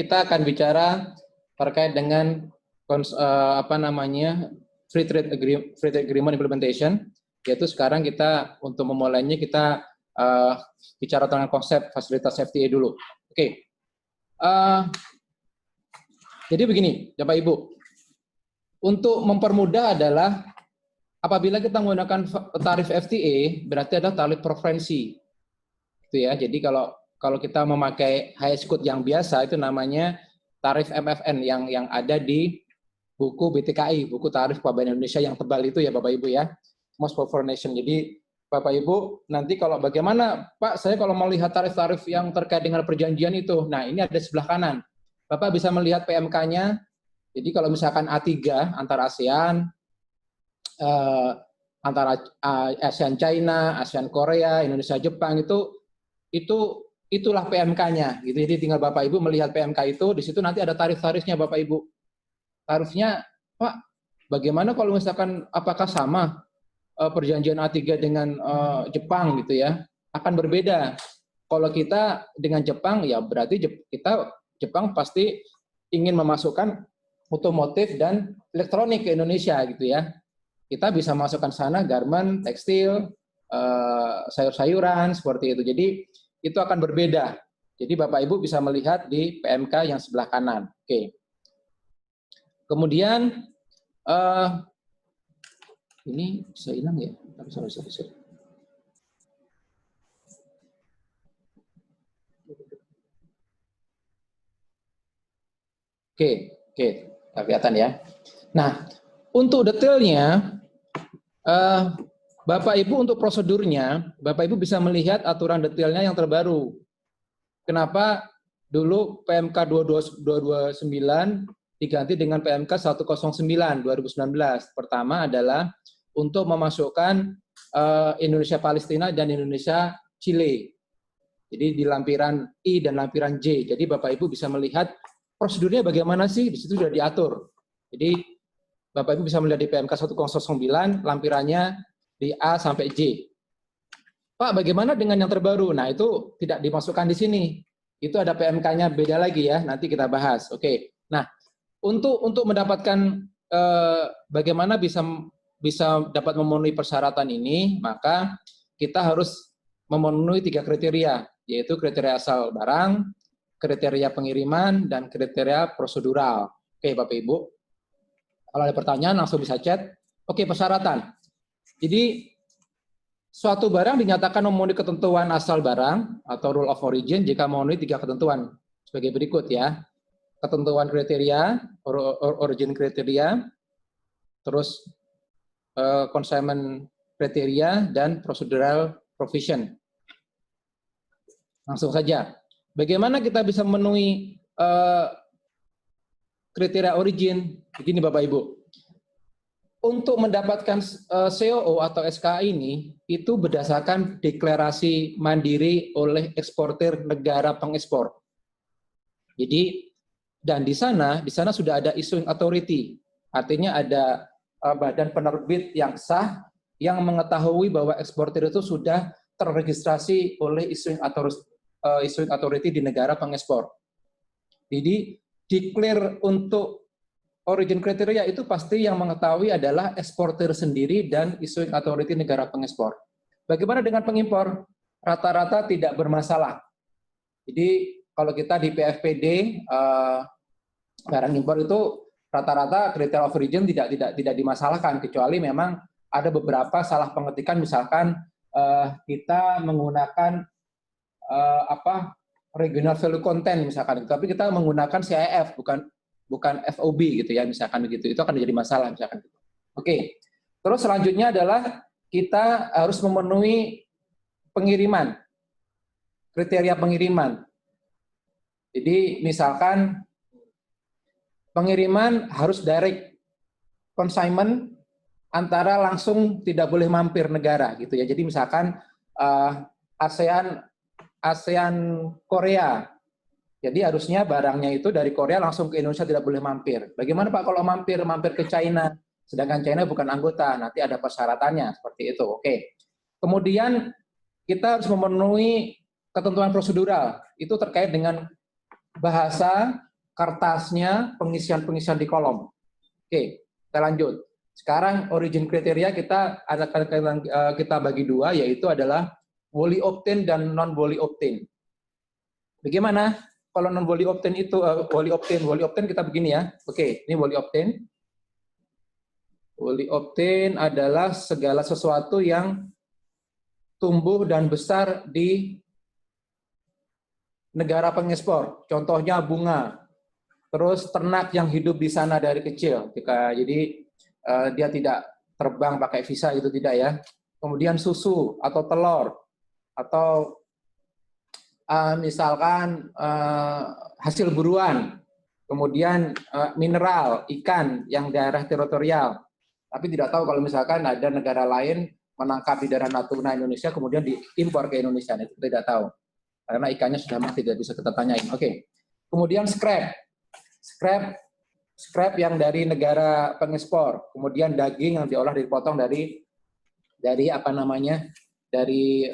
kita akan bicara terkait dengan free trade agreement implementation, yaitu sekarang kita untuk memulainya kita bicara tentang konsep fasilitas FTA dulu. Oke. Jadi begini, Bapak Ibu, untuk mempermudah adalah apabila kita menggunakan tarif FTA, berarti ada tarif preferensi, gitu ya. Jadi kalau kita memakai highest code yang biasa itu namanya tarif MFN yang ada di buku BTKI, buku tarif Pelabuhan Indonesia yang tebal itu ya Bapak Ibu ya, most preferred nation. Jadi Bapak Ibu nanti kalau bagaimana Pak, saya kalau melihat tarif-tarif yang terkait dengan perjanjian itu, nah ini ada sebelah kanan. Bapak bisa melihat PMK-nya. Jadi kalau misalkan A3 antara ASEAN, antara ASEAN China, ASEAN Korea, Indonesia Jepang itulah PMK-nya. Gitu. Jadi tinggal Bapak Ibu melihat PMK itu, di situ nanti ada tarif-tarifnya Bapak Ibu. Tarifnya, Pak, bagaimana kalau misalkan apakah sama perjanjian A3 dengan Jepang gitu ya? Akan berbeda. Kalau kita dengan Jepang ya berarti Jepang pasti ingin memasukkan otomotif dan elektronik ke Indonesia gitu ya. Kita bisa masukkan sana garment, tekstil, sayur-sayuran seperti itu. Jadi itu akan berbeda. Jadi Bapak Ibu bisa melihat di PMK yang sebelah kanan. Oke. Kemudian ini bisa hilang ya? Sorry. Oke, kelihatan ya. Nah, untuk detailnya, Bapak Ibu untuk prosedurnya, Bapak Ibu bisa melihat aturan detailnya yang terbaru. Kenapa dulu PMK 229 diganti dengan PMK 109 2019. Pertama adalah untuk memasukkan Indonesia Palestina dan Indonesia Chile. Jadi di lampiran I dan lampiran J. Jadi Bapak Ibu bisa melihat prosedurnya bagaimana sih, di situ sudah diatur. Jadi Bapak Ibu bisa melihat di PMK 109 lampirannya di A sampai J. Pak, bagaimana dengan yang terbaru? Nah, itu tidak dimasukkan di sini. Itu ada PMK-nya beda lagi ya, nanti kita bahas. Oke. Nah, untuk mendapatkan bagaimana bisa dapat memenuhi persyaratan ini, maka kita harus memenuhi 3 kriteria, yaitu kriteria asal barang, kriteria pengiriman, dan kriteria prosedural. Oke, Bapak Ibu. Kalau ada pertanyaan langsung bisa chat. Oke, persyaratan. Jadi suatu barang dinyatakan memenuhi ketentuan asal barang atau rule of origin jika memenuhi 3 ketentuan sebagai berikut ya. Ketentuan kriteria, origin kriteria, terus consignment kriteria, dan procedural provision. Langsung saja. Bagaimana kita bisa memenuhi kriteria origin? Begini Bapak Ibu. Untuk mendapatkan COO atau SKA ini, itu berdasarkan deklarasi mandiri oleh eksportir negara pengekspor. Jadi, dan di sana sudah ada issuing authority. Artinya ada badan penerbit yang sah yang mengetahui bahwa eksportir itu sudah terregistrasi oleh issuing authority di negara pengekspor. Jadi declare untuk origin kriteria itu pasti yang mengetahui adalah eksportir sendiri dan issuing authority negara pengekspor. Bagaimana dengan pengimpor? Rata-rata tidak bermasalah. Jadi kalau kita di PFPD barang impor itu rata-rata kriteria of origin tidak dimasalahkan, kecuali memang ada beberapa salah pengetikan, misalkan kita menggunakan regional value content misalkan, tapi kita menggunakan CIF bukan FOB gitu ya, misalkan begitu, itu akan menjadi masalah misalkan. Oke, terus selanjutnya adalah kita harus memenuhi pengiriman, kriteria pengiriman. Jadi misalkan pengiriman harus direct consignment antara langsung, tidak boleh mampir negara gitu ya. Jadi misalkan ASEAN Korea. Jadi harusnya barangnya itu dari Korea langsung ke Indonesia, tidak boleh mampir. Bagaimana Pak kalau mampir ke China? Sedangkan China bukan anggota, nanti ada persyaratannya seperti itu. Oke. Kemudian kita harus memenuhi ketentuan prosedural. Itu terkait dengan bahasa kertasnya, pengisian-pengisian di kolom. Oke, kita lanjut. Sekarang origin kriteria kita bagi dua, yaitu adalah wholly obtained dan non wholly obtained. Bagaimana kalau non wholly obtained itu wholly obtained kita begini ya. Oke, ini wholly obtained. Wholly obtained adalah segala sesuatu yang tumbuh dan besar di negara pengekspor. Contohnya bunga. Terus ternak yang hidup di sana dari kecil. Jadi dia tidak terbang pakai visa itu tidak ya. Kemudian susu atau telur atau misalkan hasil buruan. Kemudian mineral, ikan yang daerah teritorial. Tapi tidak tahu kalau misalkan ada negara lain menangkap di daerah Natuna Indonesia kemudian diimpor ke Indonesia. Itu tidak tahu. Karena ikannya sudah mati, tidak bisa kita tanyain. Oke. Kemudian scrap yang dari negara pengekspor, kemudian daging yang diolah dipotong dari dari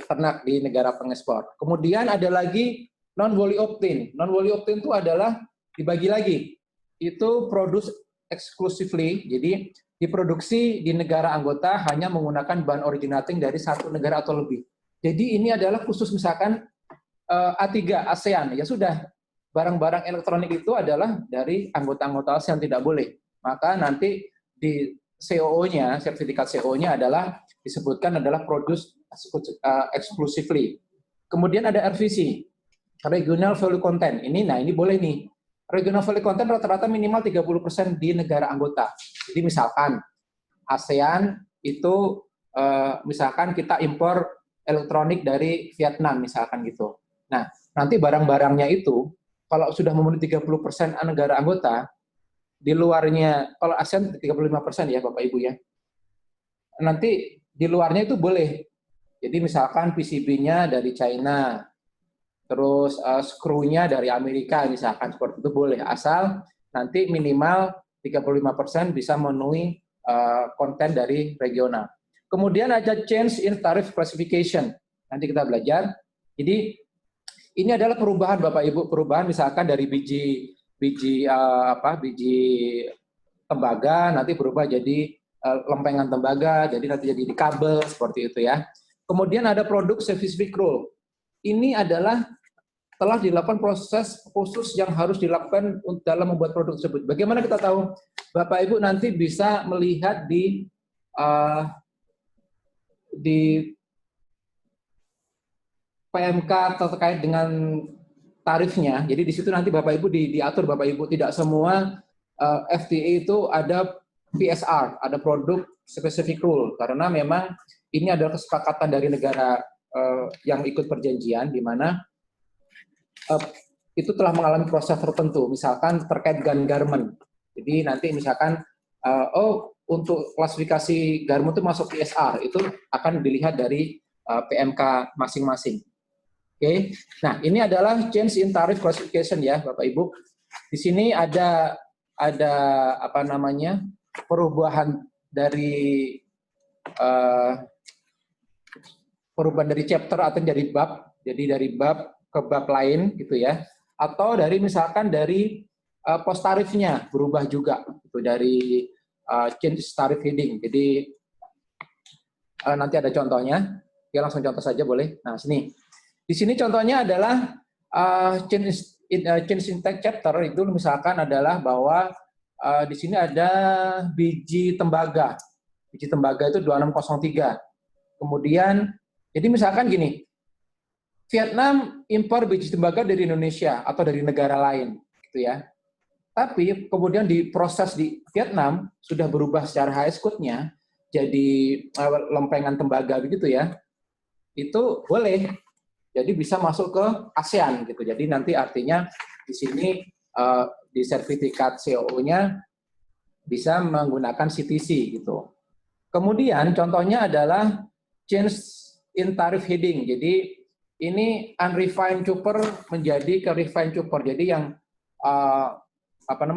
ternak di negara pengekspor. Kemudian ada lagi non wholly obtained. Non wholly obtained itu adalah dibagi lagi. Itu produce exclusively, jadi diproduksi di negara anggota hanya menggunakan bahan originating dari satu negara atau lebih. Jadi ini adalah khusus misalkan A3 ASEAN, ya sudah. Barang-barang elektronik itu adalah dari anggota-anggota ASEAN, tidak boleh. Maka nanti di COO-nya, sertifikat CO-nya adalah disebutkan adalah produce exclusively. Kemudian ada RVC, Regional Value Content. Ini boleh nih. Regional Value Content rata-rata minimal 30% di negara anggota. Jadi misalkan ASEAN itu misalkan kita impor elektronik dari Vietnam misalkan gitu. Nah, nanti barang-barangnya itu kalau sudah memenuhi 30% negara anggota, di luarnya, kalau ASEAN 35% ya Bapak Ibu ya, nanti di luarnya itu boleh. Jadi misalkan PCB-nya dari China, terus skrunya dari Amerika misalkan, seperti itu boleh. Asal nanti minimal 35% bisa memenuhi konten dari regional. Kemudian ada change in tariff classification. Nanti kita belajar. Jadi ini adalah perubahan Bapak Ibu, perubahan misalkan dari biji tembaga nanti berubah jadi lempengan tembaga, jadi nanti jadi di kabel seperti itu ya. Kemudian ada produk specific rule. Ini adalah telah dilakukan proses khusus yang harus dilakukan dalam membuat produk tersebut. Bagaimana kita tahu? Bapak Ibu nanti bisa melihat di PMK terkait dengan tarifnya. Jadi di situ nanti Bapak Ibu diatur Bapak Ibu, tidak semua FTA itu ada PSR, ada produk specific rule, karena memang ini adalah kesepakatan dari negara yang ikut perjanjian di mana itu telah mengalami proses tertentu, misalkan terkait gun garment. Jadi nanti misalkan untuk klasifikasi garment itu masuk PSR, itu akan dilihat dari PMK masing-masing. Oke, nah ini adalah change in tariff classification ya Bapak Ibu. Di sini ada perubahan dari chapter atau dari bab, jadi dari bab ke bab lain gitu ya, atau dari misalkan dari pos tarifnya berubah juga itu dari change tariff heading. Jadi nanti ada contohnya, ya langsung contoh saja boleh. Nah sini. Di sini contohnya adalah change in tech chapter itu misalkan adalah bahwa di sini ada biji tembaga. Biji tembaga itu 2603. Kemudian jadi misalkan gini, Vietnam impor biji tembaga dari Indonesia atau dari negara lain gitu ya. Tapi kemudian di proses di Vietnam sudah berubah secara high code-nya jadi lempengan tembaga begitu ya. Itu boleh. Jadi bisa masuk ke ASEAN gitu. Jadi nanti artinya di sini di sertifikat COO-nya bisa menggunakan CTC gitu. Kemudian contohnya adalah change in tariff heading. Jadi ini unrefined copper menjadi ke refined copper. Jadi yang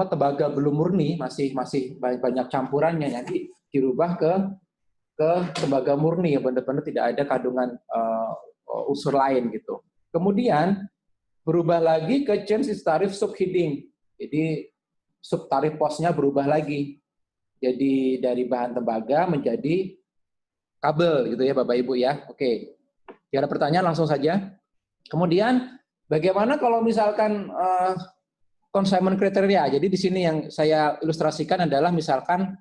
tembaga belum murni masih banyak campurannya, nanti dirubah ke tembaga murni, ya benar-benar tidak ada kandungan unsur lain gitu. Kemudian berubah lagi ke change in tariff subheading. Jadi subtarif posnya berubah lagi. Jadi dari bahan tembaga menjadi kabel gitu ya Bapak Ibu ya. Oke. Jika ada pertanyaan langsung saja. Kemudian bagaimana kalau misalkan consignment kriteria. Jadi di sini yang saya ilustrasikan adalah misalkan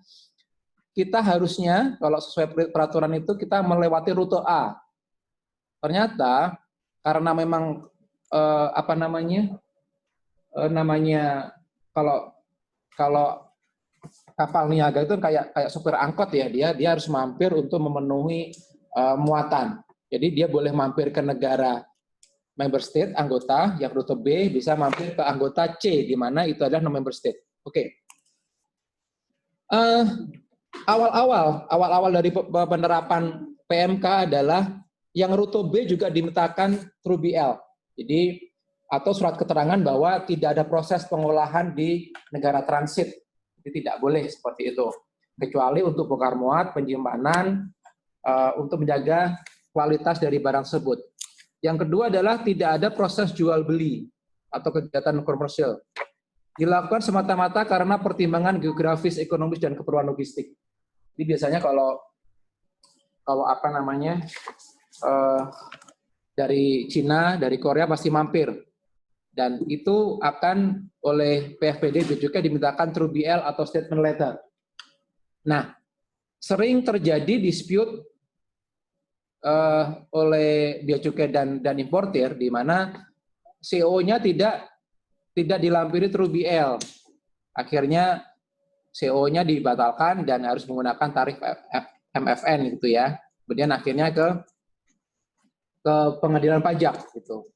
kita harusnya kalau sesuai peraturan itu kita melewati rute A. Ternyata karena memang namanya kalau kapal niaga itu kayak supir angkot ya, dia harus mampir untuk memenuhi muatan. Jadi dia boleh mampir ke negara member state anggota, yang rute B bisa mampir ke anggota C di mana itu adalah non member state. Oke. Awal-awal dari penerapan PMK adalah yang rute B juga dimintakan through BL. Jadi atau surat keterangan bahwa tidak ada proses pengolahan di negara transit. Jadi tidak boleh seperti itu. Kecuali untuk bongkar muat, penyimpanan, untuk menjaga kualitas dari barang tersebut. Yang kedua adalah tidak ada proses jual beli atau kegiatan komersial. Dilakukan semata-mata karena pertimbangan geografis, ekonomis, dan keperluan logistik. Jadi biasanya kalau dari Cina, dari Korea pasti mampir. Dan itu akan oleh PFPD juga dimintakan through BL atau statement letter. Nah, sering terjadi dispute oleh bea cukai dan importir di mana CO-nya tidak dilampiri through BL. Akhirnya CO-nya dibatalkan dan harus menggunakan tarif MFN gitu ya. Kemudian akhirnya ke pengadilan pajak gitu.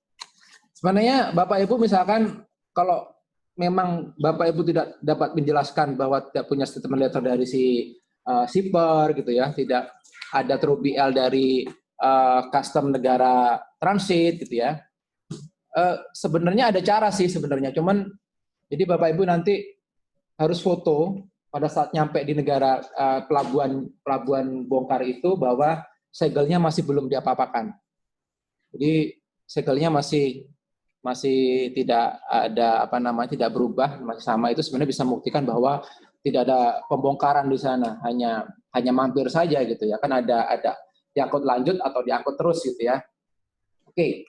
Sebenarnya Bapak Ibu misalkan kalau memang Bapak Ibu tidak dapat menjelaskan bahwa tidak punya statement letter dari si shipper gitu ya, tidak ada through BL dari custom negara transit gitu ya. Sebenarnya ada cara sih sebenarnya, cuman jadi Bapak Ibu nanti harus foto pada saat nyampe di negara pelabuhan bongkar itu bahwa segelnya masih belum diapa-apakan. Jadi segelnya masih tidak ada tidak berubah, masih sama. Itu sebenarnya bisa membuktikan bahwa tidak ada pembongkaran di sana, hanya mampir saja gitu ya. Kan ada diangkut lanjut atau diangkut terus gitu ya. Oke.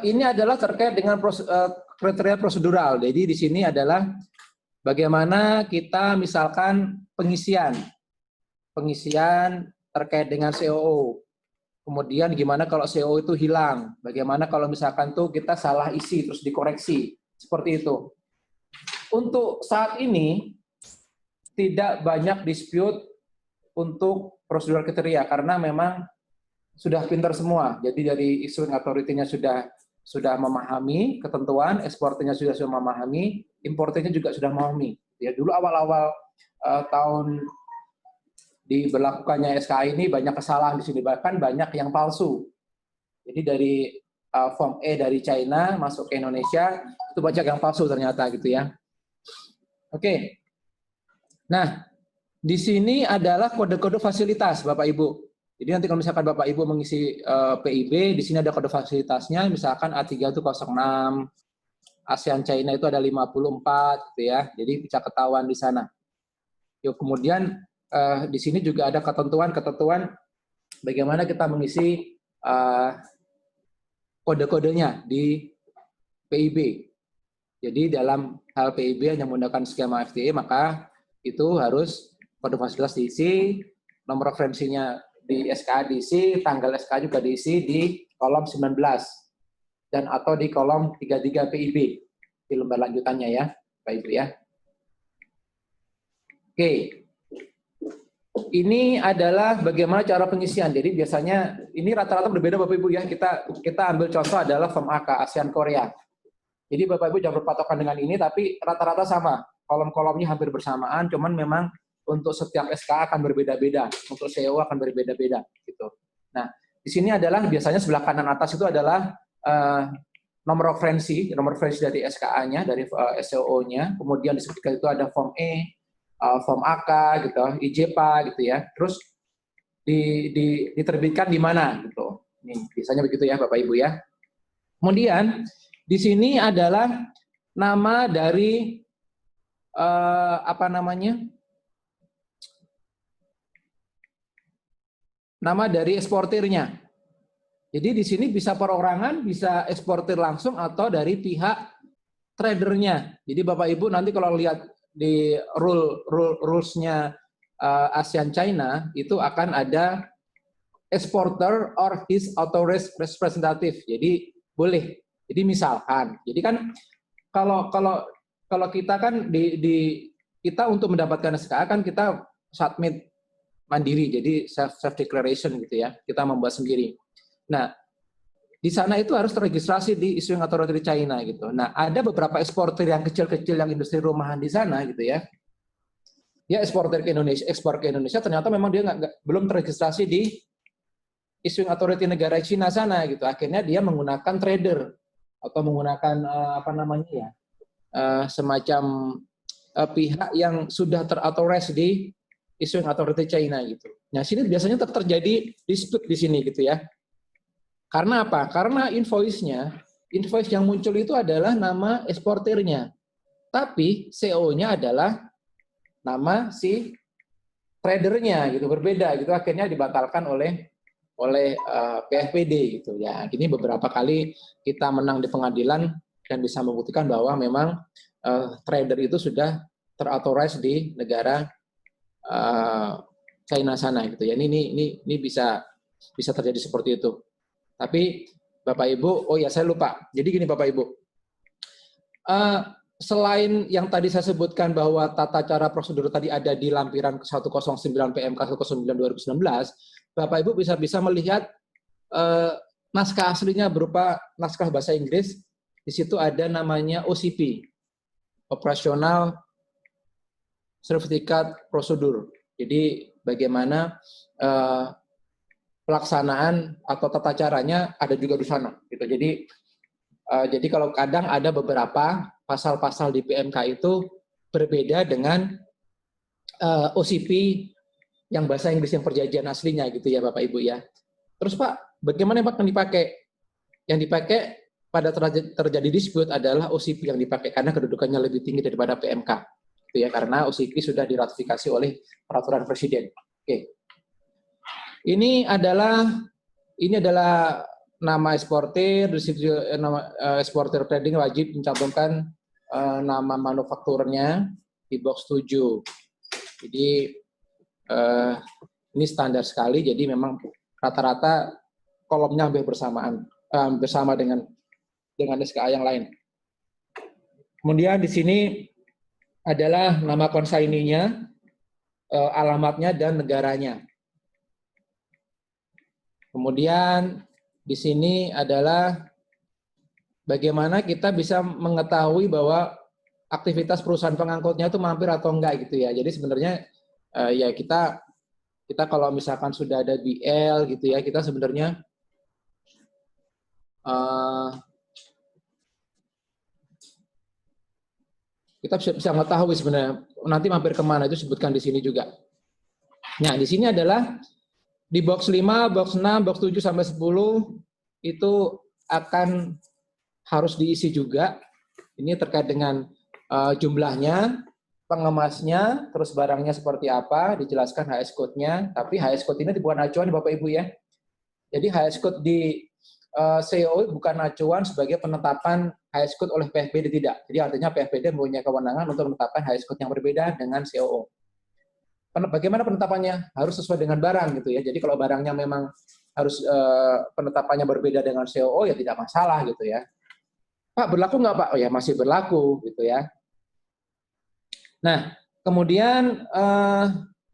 Ini adalah terkait dengan kriteria prosedural. Jadi di sini adalah bagaimana kita misalkan pengisian terkait dengan COO. Kemudian gimana kalau CO itu hilang? Bagaimana kalau misalkan tuh kita salah isi terus dikoreksi? Seperti itu. Untuk saat ini tidak banyak dispute untuk prosedur kriteria karena memang sudah pintar semua. Jadi dari issuing authority-nya sudah memahami ketentuan, eksporternya sudah memahami, importernya juga sudah memahami. Ya dulu awal-awal tahun diberlakukannya SKA ini banyak kesalahan di sini, bahkan banyak yang palsu. Jadi dari form E dari China masuk ke Indonesia itu banyak yang palsu ternyata gitu ya. Oke. Nah, di sini adalah kode-kode fasilitas Bapak Ibu. Jadi nanti kalau misalkan Bapak Ibu mengisi PIB, di sini ada kode fasilitasnya, misalkan A3 itu 06, ASEAN China itu ada 54 gitu ya. Jadi bisa ketahuan di sana. Yuk, kemudian di sini juga ada ketentuan bagaimana kita mengisi kode-kodenya di PIB. Jadi dalam hal PIB hanya menggunakan skema FTA, maka itu harus kode fasilitas diisi, nomor referensinya di SKA diisi, tanggal SKA juga diisi di kolom 19 dan atau di kolom 33 PIB di lembar lanjutannya ya, Pak Ibu ya. Oke. Ini adalah bagaimana cara pengisian. Jadi biasanya ini rata-rata berbeda Bapak Ibu ya. Kita ambil contoh adalah form AK ASEAN Korea. Jadi Bapak Ibu jangan berpatokan dengan ini, tapi rata-rata sama. Kolom-kolomnya hampir bersamaan, cuman memang untuk setiap SKA akan berbeda-beda. Untuk CO akan berbeda-beda gitu. Nah, di sini adalah biasanya sebelah kanan atas itu adalah nomor referensi dari SKA-nya, dari SCO-nya. Kemudian di sebelah itu ada form E, form AK gitu, IJPA gitu ya. Terus diterbitkan di mana gitu. Ini biasanya begitu ya Bapak Ibu ya. Kemudian di sini adalah nama dari apa namanya? Nama dari eksportirnya. Jadi di sini bisa perorangan, bisa eksportir langsung atau dari pihak tradernya. Jadi Bapak Ibu nanti kalau lihat di rules-nya ASEAN China itu akan ada exporter or his authorized representative. Jadi boleh. Jadi misalkan, jadi kan kalau kita kan kita untuk mendapatkan SKA kan kita submit mandiri, jadi self declaration gitu ya, kita membuat sendiri. Nah, di sana itu harus terregistrasi di Issuing Authority China gitu. Nah, ada beberapa eksportir yang kecil-kecil yang industri rumahan di sana gitu ya. Dia ekspor ke Indonesia, ternyata memang dia belum terregistrasi di Issuing Authority negara Cina sana gitu. Akhirnya dia menggunakan trader atau menggunakan apa namanya ya, semacam pihak yang sudah terautorized di Issuing Authority China gitu. Nah, sini biasanya terjadi dispute di sini gitu ya. Karena apa? Karena invoice yang muncul itu adalah nama eksportirnya. Tapi CO-nya adalah nama si tradernya gitu, berbeda gitu. Akhirnya dibatalkan oleh PFPD gitu ya. Ini beberapa kali kita menang di pengadilan dan bisa membuktikan bahwa memang trader itu sudah terautorized di negara China sana gitu ya. Ini bisa terjadi seperti itu. Tapi Bapak Ibu, oh ya saya lupa. Jadi gini Bapak Ibu, selain yang tadi saya sebutkan bahwa tata cara prosedur tadi ada di lampiran 109 PMK 109 2019, Bapak Ibu bisa melihat naskah aslinya berupa naskah bahasa Inggris. Di situ ada namanya OCP, Operational Certificate Procedure. Jadi bagaimana pelaksanaan atau tata caranya ada juga di sana gitu. Jadi kalau kadang ada beberapa pasal-pasal di PMK itu berbeda dengan OCP yang bahasa Inggris yang perjanjian aslinya gitu ya Bapak Ibu ya. Terus Pak, bagaimana Pak yang dipakai? Yang dipakai pada terjadi dispute adalah OCP yang dipakai karena kedudukannya lebih tinggi daripada PMK. Gitu ya, karena OCP sudah diratifikasi oleh peraturan presiden. Oke. Ini adalah nama eksportir, nama eksportir trading wajib mencantumkan nama manufakturnya di box 7. Jadi ini standar sekali, jadi memang rata-rata kolomnya hampir bersama dengan SKA yang lain. Kemudian di sini adalah nama konsaininya, alamatnya dan negaranya. Kemudian di sini adalah bagaimana kita bisa mengetahui bahwa aktivitas perusahaan pengangkutnya itu mampir atau enggak gitu ya. Jadi sebenarnya ya kita kalau misalkan sudah ada BL gitu ya, kita sebenarnya kita bisa mengetahui sebenarnya nanti mampir kemana, itu sebutkan di sini juga. Nah, di sini adalah di box 5, box 6, box 7 sampai 10 itu akan harus diisi juga. Ini terkait dengan jumlahnya, pengemasnya, terus barangnya seperti apa, dijelaskan HS code-nya. Tapi HS code ini bukan acuan Bapak Ibu ya. Jadi HS code di CO bukan acuan sebagai penetapan HS code oleh PFPD, tidak. Jadi artinya PFPD mempunyai kewenangan untuk menetapkan HS code yang berbeda dengan COO. Bagaimana penetapannya? Harus sesuai dengan barang gitu ya. Jadi kalau barangnya memang harus penetapannya berbeda dengan COO ya tidak masalah gitu ya. Pak, berlaku nggak Pak? Oh ya masih berlaku gitu ya. Nah, kemudian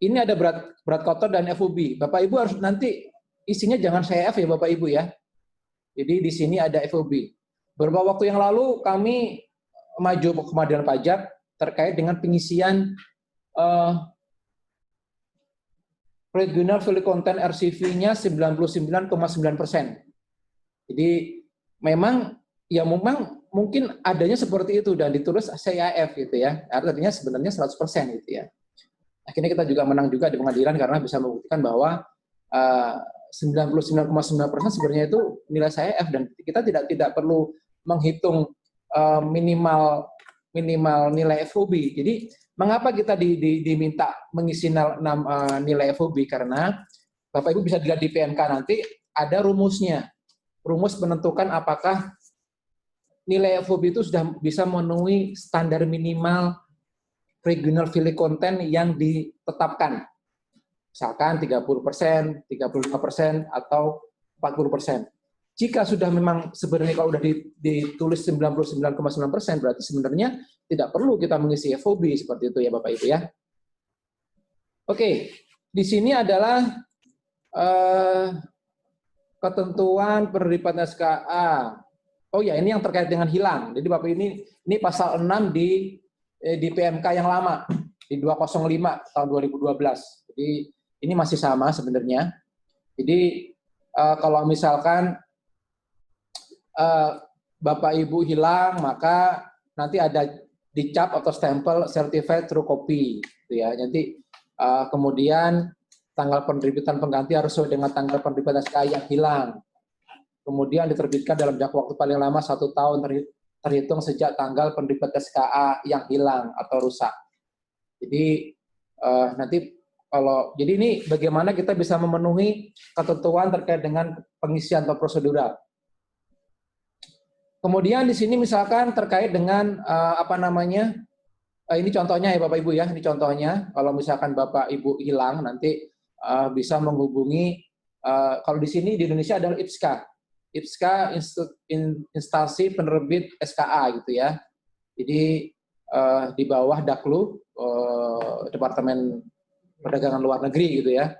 ini ada berat kotor dan FOB. Bapak Ibu harus nanti isinya jangan CF ya Bapak Ibu ya. Jadi di sini ada FOB. Beberapa waktu yang lalu kami maju ke Pengadilan Pajak terkait dengan pengisian Regional Value Content RCV-nya 99,9%. Jadi memang mungkin adanya seperti itu dan ditulis CIF gitu ya. Artinya sebenarnya 100% gitu ya. Akhirnya kita juga menang juga di pengadilan karena bisa membuktikan bahwa 99,9% sebenarnya itu nilai CIF dan kita tidak perlu menghitung minimal nilai FOB. Jadi mengapa kita diminta mengisi nilai FOB? Karena Bapak Ibu bisa dilihat di PMK nanti ada rumusnya. Rumus menentukan apakah nilai FOB itu sudah bisa memenuhi standar minimal regional value content yang ditetapkan. Misalkan 30%, 35%, atau 40%. Jika sudah memang sebenarnya kalau sudah ditulis 99,9%, berarti sebenarnya tidak perlu kita mengisi FOB seperti itu ya Bapak Ibu ya. Oke, di sini adalah ketentuan penerbitan SKA. Oh ya, ini yang terkait dengan hilang. Jadi Bapak ini pasal 6 di PMK yang lama, di 205 tahun 2012. Jadi ini masih sama sebenarnya. Jadi kalau misalkan Bapak Ibu hilang, maka nanti ada dicap atau stempel certified true copy, gitu ya. Nanti kemudian tanggal penerbitan pengganti harus sesuai dengan tanggal penerbitan SKA yang hilang. Kemudian diterbitkan dalam jangka waktu paling lama 1 tahun terhitung sejak tanggal penerbitan SKA yang hilang atau rusak. Jadi nanti jadi ini bagaimana kita bisa memenuhi ketentuan terkait dengan pengisian atau prosedural. Kemudian di sini misalkan terkait dengan ini contohnya ya Bapak Ibu ya, ini contohnya kalau misalkan Bapak Ibu hilang nanti bisa menghubungi kalau di sini di Indonesia adalah IPSKA. IPSKA instansi penerbit SKA gitu ya. Jadi di bawah Daklu Departemen Perdagangan Luar Negeri gitu ya.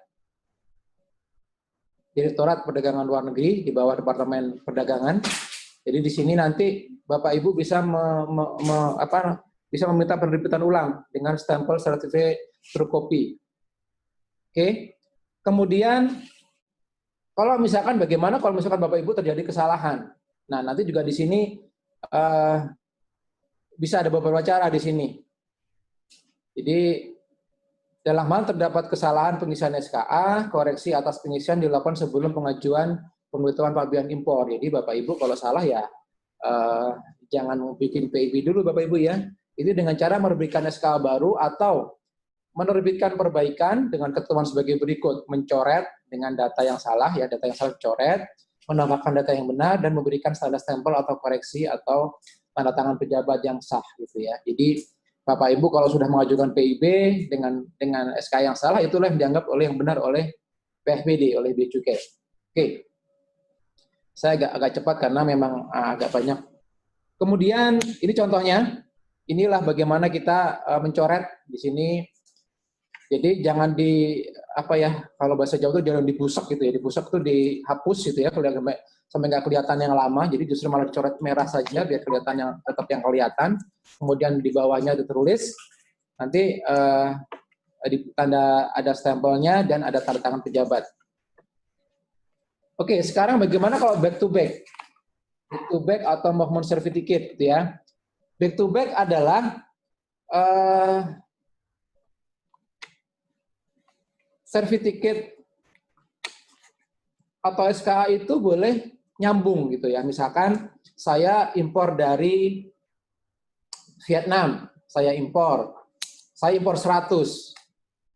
Direktorat Perdagangan Luar Negeri di bawah Departemen Perdagangan. Jadi di sini nanti Bapak Ibu bisa bisa meminta penerbitan ulang dengan stempel certificate true copy. Oke. Kemudian kalau misalkan bagaimana kalau misalkan Bapak Ibu terjadi kesalahan. Nah, nanti juga di sini bisa ada beberapa cara di sini. Jadi dalam hal terdapat kesalahan pengisian SKA, koreksi atas pengisian dilakukan sebelum pengajuan pemberitahuan pabean impor. Jadi Bapak Ibu kalau salah ya jangan bikin PIB dulu Bapak Ibu ya. Itu dengan cara menerbitkan SKA baru atau menerbitkan perbaikan dengan ketentuan sebagai berikut: mencoret dengan data yang salah ya, data yang salah dicoret, menambahkan data yang benar dan memberikan tanda stempel atau koreksi atau tanda tangan pejabat yang sah gitu ya. Jadi Bapak Ibu kalau sudah mengajukan PIB dengan SK yang salah, itulah yang dianggap yang benar oleh PFBD, oleh Bea Cukai. Oke. Saya agak cepat karena memang agak banyak. Kemudian ini contohnya, inilah bagaimana kita mencoret di sini. Jadi jangan kalau bahasa Jawa itu jangan dibusak gitu ya, dibusak itu dihapus gitu ya, sampai nggak kelihatan yang lama. Jadi justru malah dicoret merah saja biar kelihatan yang tetap yang kelihatan. Kemudian di bawahnya ditulis, nanti ada stempelnya dan ada tanda tangan pejabat. Oke, sekarang bagaimana kalau back to back? Back to back atau movement certificate gitu ya. Back to back adalah certificate atau SKA itu boleh nyambung gitu ya. Misalkan saya impor dari Vietnam, saya impor 100.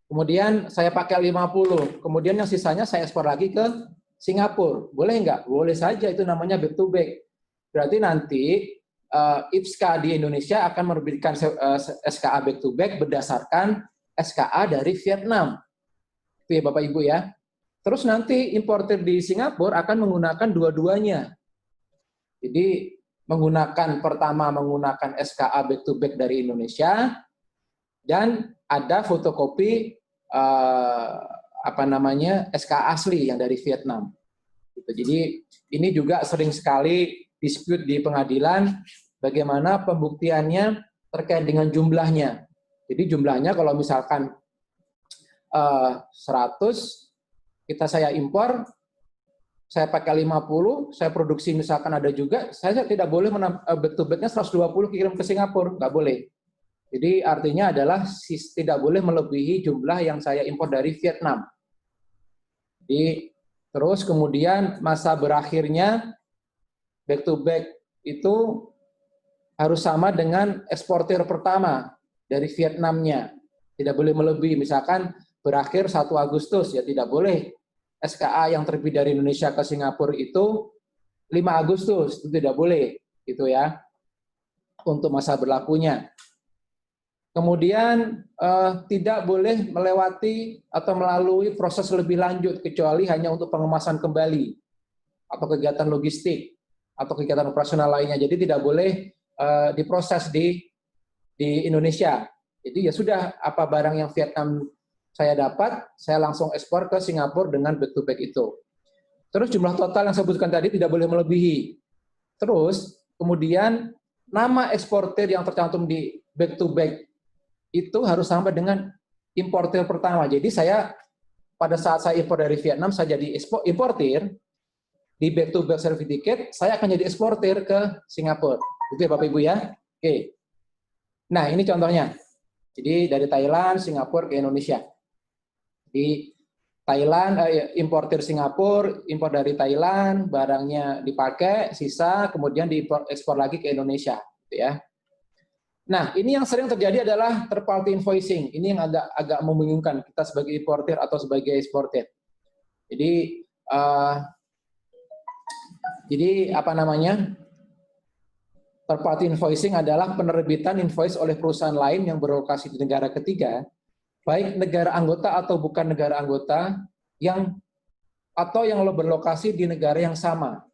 Kemudian saya pakai 50, kemudian yang sisanya saya ekspor lagi ke Singapura. Boleh nggak? Boleh saja, itu namanya back to back. Berarti nanti IPSKA di Indonesia akan menerbitkan SKA back to back berdasarkan SKA dari Vietnam. Itu ya Bapak Ibu ya. Terus nanti importer di Singapura akan menggunakan dua-duanya. Jadi pertama menggunakan SKA back to back dari Indonesia dan ada fotokopi SKA asli yang dari Vietnam. Jadi ini juga sering sekali dispute di pengadilan bagaimana pembuktiannya terkait dengan jumlahnya. Jadi jumlahnya kalau misalkan 100 saya impor, saya pakai 50, saya produksi misalkan ada juga, saya tidak boleh back to back-nya 120 kirim ke Singapura, nggak boleh. Jadi artinya adalah tidak boleh melebihi jumlah yang saya impor dari Vietnam. Jadi terus kemudian masa berakhirnya back to back itu harus sama dengan eksportir pertama dari Vietnamnya. Tidak boleh melebihi, misalkan berakhir 1 Agustus, ya tidak boleh SKA yang terbit dari Indonesia ke Singapura itu 5 Agustus, itu tidak boleh, gitu ya, untuk masa berlakunya. Kemudian tidak boleh melewati atau melalui proses lebih lanjut, kecuali hanya untuk pengemasan kembali, atau kegiatan logistik, atau kegiatan operasional lainnya. Jadi tidak boleh diproses di Indonesia. Jadi ya sudah, apa barang yang Vietnam saya dapat, saya langsung ekspor ke Singapura dengan back to back itu. Terus jumlah total yang saya sebutkan tadi tidak boleh melebihi. Terus kemudian nama eksportir yang tercantum di back to back itu harus sama dengan importir pertama. Jadi saya pada saat saya impor dari Vietnam, saya jadi importir di back to back certificate, saya akan jadi eksportir ke Singapura. Itu ya Bapak Ibu ya. Oke. Nah, ini contohnya. Jadi dari Thailand, Singapura ke Indonesia. Di Thailand, importir Singapura, impor dari Thailand, barangnya dipakai, sisa, kemudian diekspor lagi ke Indonesia. Gitu ya. Nah, ini yang sering terjadi adalah third party invoicing. Ini yang agak membingungkan kita sebagai importir atau sebagai eksportir. Jadi apa namanya? Third party invoicing adalah penerbitan invoice oleh perusahaan lain yang berlokasi di negara ketiga, baik negara anggota atau bukan negara anggota, yang berlokasi di negara yang sama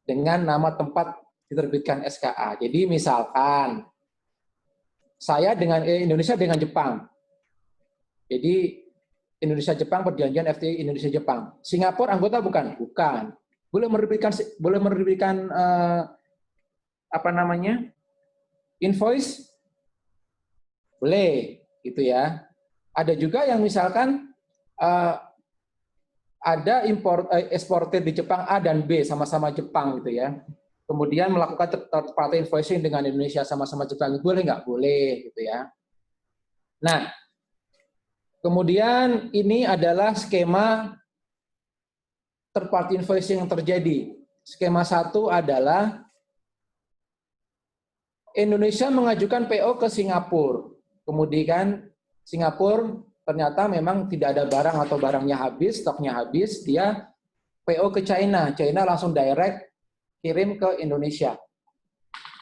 dengan nama tempat diterbitkan SKA. Jadi misalkan saya dengan Indonesia dengan Jepang. Jadi Indonesia Jepang perjanjian FTA Indonesia Jepang. Singapura anggota bukan? Bukan. Boleh menerbitkan invoice? Boleh, gitu ya. Ada juga yang misalkan ada eksportir di Jepang A dan B sama-sama Jepang gitu ya. Kemudian melakukan third party invoicing dengan Indonesia sama-sama Jepang, boleh nggak? Boleh, gitu ya. Nah, kemudian ini adalah skema third party invoicing yang terjadi. Skema 1 adalah Indonesia mengajukan PO ke Singapura. Kemudian Singapura ternyata memang tidak ada barang atau barangnya habis, stoknya habis, dia PO ke China. China langsung direct kirim ke Indonesia.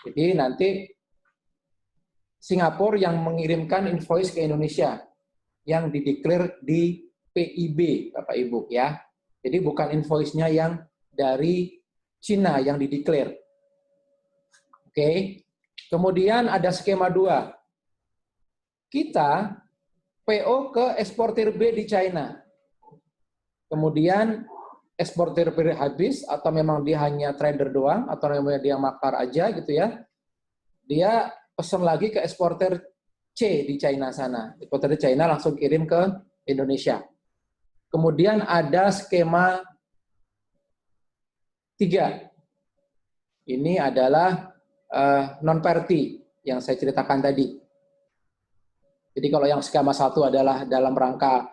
Jadi nanti Singapura yang mengirimkan invoice ke Indonesia yang dideklar di PIB, Bapak Ibu ya. Jadi bukan invoice-nya yang dari Cina yang dideklar. Oke. Kemudian ada skema 2. Kita PO ke eksportir B di China. Kemudian eksportir B habis atau memang dia hanya trader doang atau memang dia makar aja gitu ya. Dia pesan lagi ke eksportir C di China sana. Eksportir di China langsung kirim ke Indonesia. Kemudian ada skema 3. Ini adalah non-party yang saya ceritakan tadi. Jadi kalau yang skema 1 adalah dalam rangka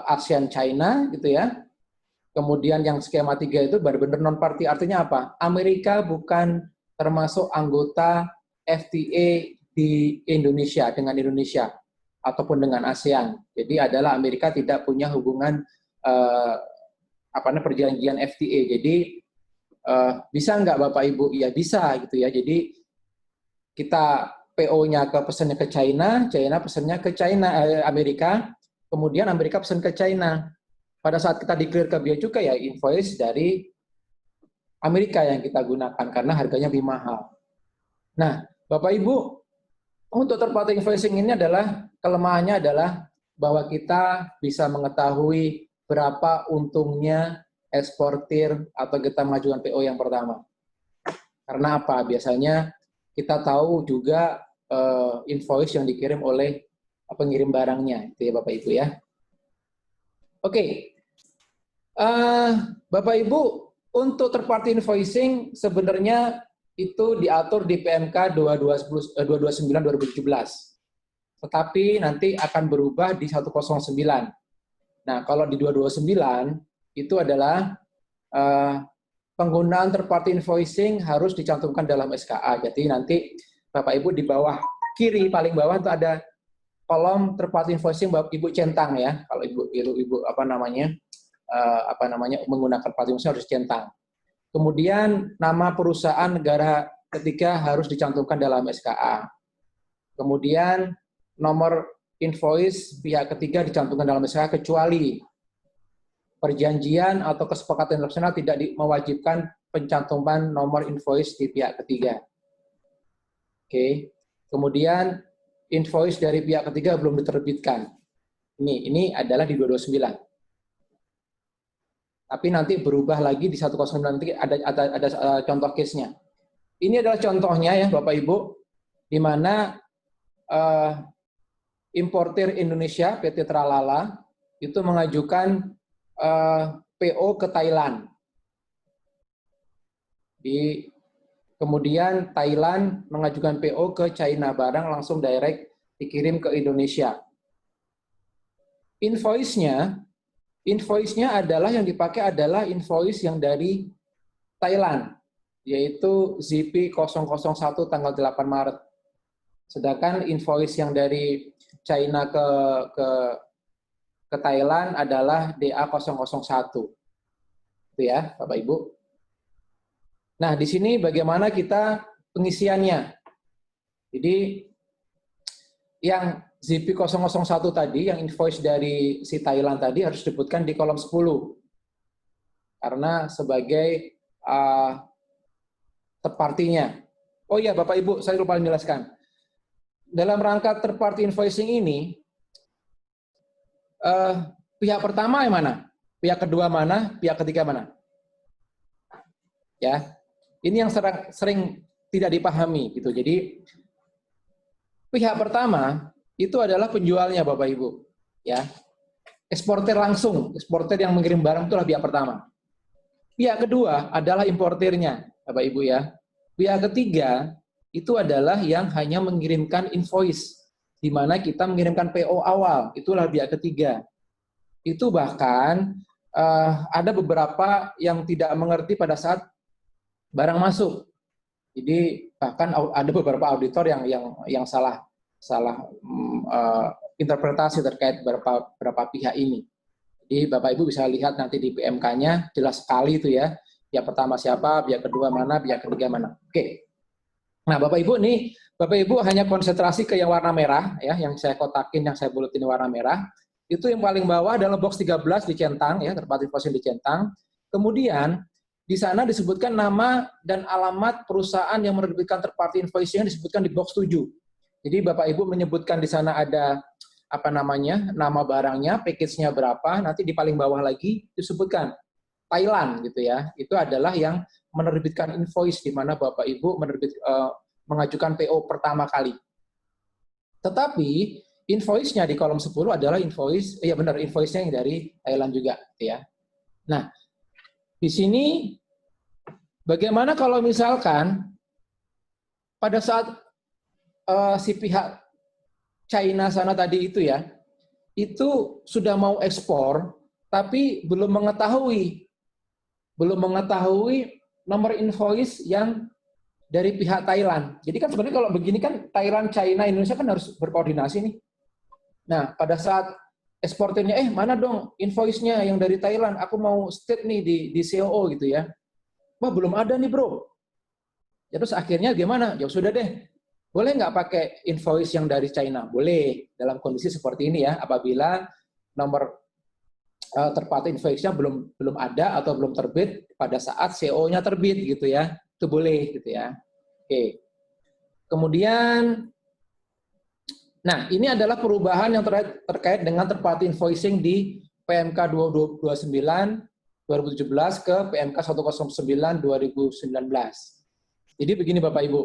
ASEAN China gitu ya. Kemudian yang skema 3 itu benar-benar non-party. Artinya apa? Amerika bukan termasuk anggota FTA di Indonesia, dengan Indonesia, ataupun dengan ASEAN. Jadi adalah Amerika tidak punya hubungan perjanjian FTA. Jadi bisa nggak Bapak Ibu? Ya bisa gitu ya. Jadi kita PO-nya pesannya ke China, China pesannya ke Amerika, kemudian Amerika pesan ke China. Pada saat kita declare ke bea cukai ya invoice dari Amerika yang kita gunakan karena harganya lebih mahal. Nah, Bapak Ibu, untuk third party invoicing ini adalah kelemahannya adalah bahwa kita bisa mengetahui berapa untungnya eksportir atau kita mengajukan PO yang pertama. Karena apa? Biasanya kita tahu juga invoice yang dikirim oleh pengirim barangnya, itu ya Bapak Ibu ya. Oke. Bapak Ibu, untuk third party invoicing sebenarnya itu diatur di PMK 229/2017. Tetapi nanti akan berubah di 109. Nah, kalau di 229 itu adalah penggunaan third party invoicing harus dicantumkan dalam SKA. Jadi nanti Bapak Ibu di bawah kiri paling bawah itu ada kolom third party invoicing Bapak Ibu centang ya. Kalau ibu apa namanya menggunakan third party invoicing harus centang. Kemudian nama perusahaan negara ketiga harus dicantumkan dalam SKA. Kemudian nomor invoice pihak ketiga dicantumkan dalam SKA kecuali perjanjian atau kesepakatan internasional tidak mewajibkan pencantuman nomor invoice di pihak ketiga. Oke. Kemudian invoice dari pihak ketiga belum diterbitkan. Ini adalah di 229. Tapi nanti berubah lagi di 109 nanti ada contoh case-nya. Ini adalah contohnya ya Bapak Ibu, di mana importir Indonesia PT Tralala itu mengajukan PO ke Thailand. Kemudian Thailand mengajukan PO ke China, barang langsung direct dikirim ke Indonesia. Invoice-nya adalah yang dipakai adalah invoice yang dari Thailand, yaitu ZP001 tanggal 8 Maret. Sedangkan invoice yang dari China ke Thailand adalah DA001. Itu ya, Bapak Ibu. Nah, di sini bagaimana kita pengisiannya. Jadi yang ZP001 tadi, yang invoice dari si Thailand tadi harus disebutkan di kolom 10. Karena sebagai third party-nya. Oh iya, Bapak Ibu, saya lupa menjelaskan. Dalam rangka third party invoicing ini, pihak pertama yang mana? Pihak kedua mana? Pihak ketiga mana? Ya, ini yang sering tidak dipahami gitu. Jadi pihak pertama itu adalah penjualnya Bapak Ibu, ya. Eksportir langsung, eksportir yang mengirim barang itulah pihak pertama. Pihak kedua adalah importirnya, Bapak Ibu ya. Pihak ketiga itu adalah yang hanya mengirimkan invoice, di mana kita mengirimkan PO awal, itulah pihak ketiga. Itu bahkan ada beberapa yang tidak mengerti pada saat barang masuk. Jadi bahkan ada beberapa auditor yang salah interpretasi terkait berapa pihak ini. Jadi Bapak Ibu bisa lihat nanti di PMK-nya jelas sekali itu ya. Pihak pertama siapa, pihak kedua mana, pihak ketiga mana. Oke. Nah, Bapak Ibu nih, Bapak Ibu hanya konsentrasi ke yang warna merah ya, yang saya kotakin, yang saya buletin warna merah. Itu yang paling bawah adalah box 13 dicentang ya, terpati posisi dicentang. Kemudian di sana disebutkan nama dan alamat perusahaan yang menerbitkan third party invoice-nya disebutkan di box 7. Jadi Bapak Ibu menyebutkan di sana ada apa namanya, nama barangnya, package-nya berapa, nanti di paling bawah lagi disebutkan Thailand gitu ya. Itu adalah yang menerbitkan invoice di mana Bapak Ibu mengajukan PO pertama kali. Tetapi invoice-nya di kolom 10 adalah invoice, ya benar, invoice-nya yang dari Thailand juga gitu ya. Nah, di sini bagaimana kalau misalkan pada saat si pihak China sana tadi itu ya, itu sudah mau ekspor, tapi belum mengetahui nomor invoice yang dari pihak Thailand. Jadi kan sebenarnya kalau begini kan Thailand, China, Indonesia kan harus berkoordinasi nih. Nah, pada saat eksportirnya, mana dong invoice-nya yang dari Thailand, aku mau state nih di COO gitu ya. Wah, belum ada nih bro. Ya, terus akhirnya gimana? Ya sudah deh, boleh nggak pakai invoice yang dari China? Boleh, dalam kondisi seperti ini ya, apabila nomor third party invoice-nya belum ada atau belum terbit pada saat CO-nya terbit gitu ya, itu boleh gitu ya. Oke. Kemudian, nah ini adalah perubahan yang terkait dengan third party invoicing di PMK 229 2017 ke PMK 109 2019. Jadi begini Bapak Ibu,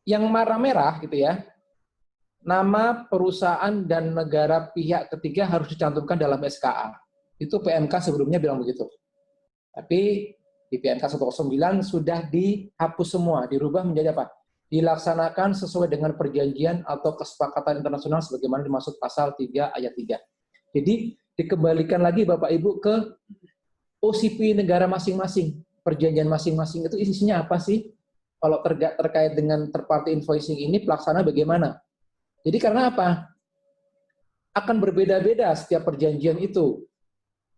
yang warna merah gitu ya, nama perusahaan dan negara pihak ketiga harus dicantumkan dalam SKA. Itu PMK sebelumnya bilang begitu. Tapi di PMK 109 sudah dihapus semua, dirubah menjadi apa? Dilaksanakan sesuai dengan perjanjian atau kesepakatan internasional sebagaimana dimaksud pasal 3 ayat 3. Jadi dikembalikan lagi Bapak Ibu ke OCP negara masing-masing, perjanjian masing-masing itu isinya apa sih? Kalau terkait dengan third party invoicing ini pelaksanaan bagaimana? Jadi karena apa? Akan berbeda-beda setiap perjanjian itu.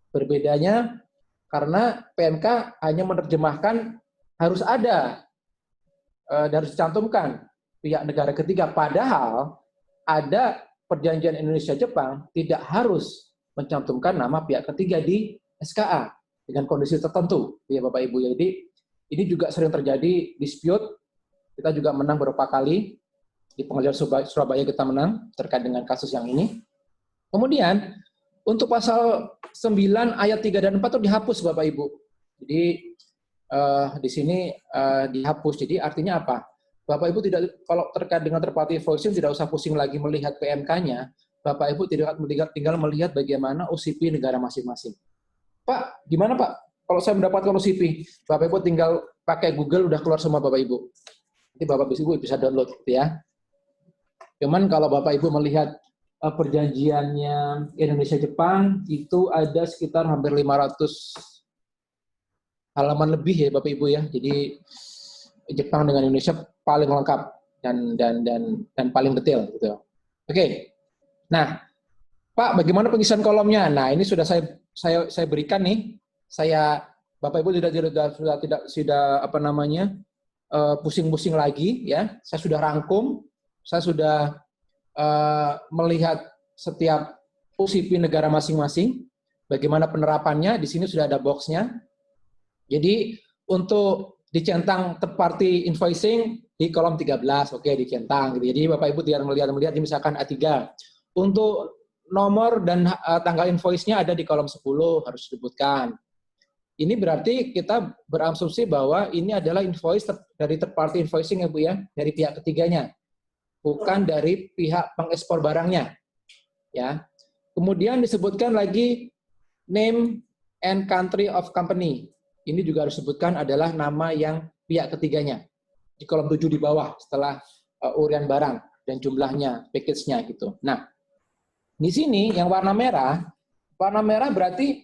Berbedanya karena PMK hanya menerjemahkan harus ada dan harus dicantumkan pihak negara ketiga. Padahal ada perjanjian Indonesia-Jepang tidak harus mencantumkan nama pihak ketiga di SKA dengan kondisi tertentu, ya Bapak Ibu. Jadi ini juga sering terjadi dispute. Kita juga menang beberapa kali di Pengadilan Surabaya kita menang terkait dengan kasus yang ini. Kemudian untuk pasal 9 ayat 3 dan 4 itu dihapus Bapak Ibu. Jadi di sini dihapus. Jadi artinya apa? Bapak Ibu tidak, kalau terkait dengan third party invoicing tidak usah pusing lagi melihat PMK-nya. Bapak Ibu tinggal melihat bagaimana OCP negara masing-masing. Pak, gimana Pak? Kalau saya mendapatkan OCP, Bapak Ibu tinggal pakai Google, udah keluar semua Bapak Ibu. Nanti Bapak Ibu bisa download gitu ya. Cuman kalau Bapak Ibu melihat perjanjiannya Indonesia-Jepang, itu ada sekitar hampir 500 halaman lebih ya Bapak Ibu ya. Jadi Jepang dengan Indonesia paling lengkap dan paling detail gitu. Oke. Nah, Pak, bagaimana pengisian kolomnya? Nah, ini sudah saya berikan nih. Bapak Ibu sudah apa namanya? Pusing-pusing lagi ya. Saya sudah rangkum, saya sudah melihat setiap OCP negara masing-masing, bagaimana penerapannya. Di sini sudah ada box-nya. Jadi untuk dicentang third party invoicing di kolom 13, oke, dicentang gitu. Jadi Bapak Ibu tidak melihat misalkan A3. Untuk nomor dan tanggal invoice-nya ada di kolom 10, harus disebutkan. Ini berarti kita berasumsi bahwa ini adalah invoice dari third party invoicing ya Bu ya, dari pihak ketiganya. Bukan dari pihak pengekspor barangnya. Ya. Kemudian disebutkan lagi name and country of company. Ini juga harus disebutkan adalah nama yang pihak ketiganya. Di kolom 7 di bawah setelah urian barang dan jumlahnya, package-nya gitu. Nah, di sini yang warna merah berarti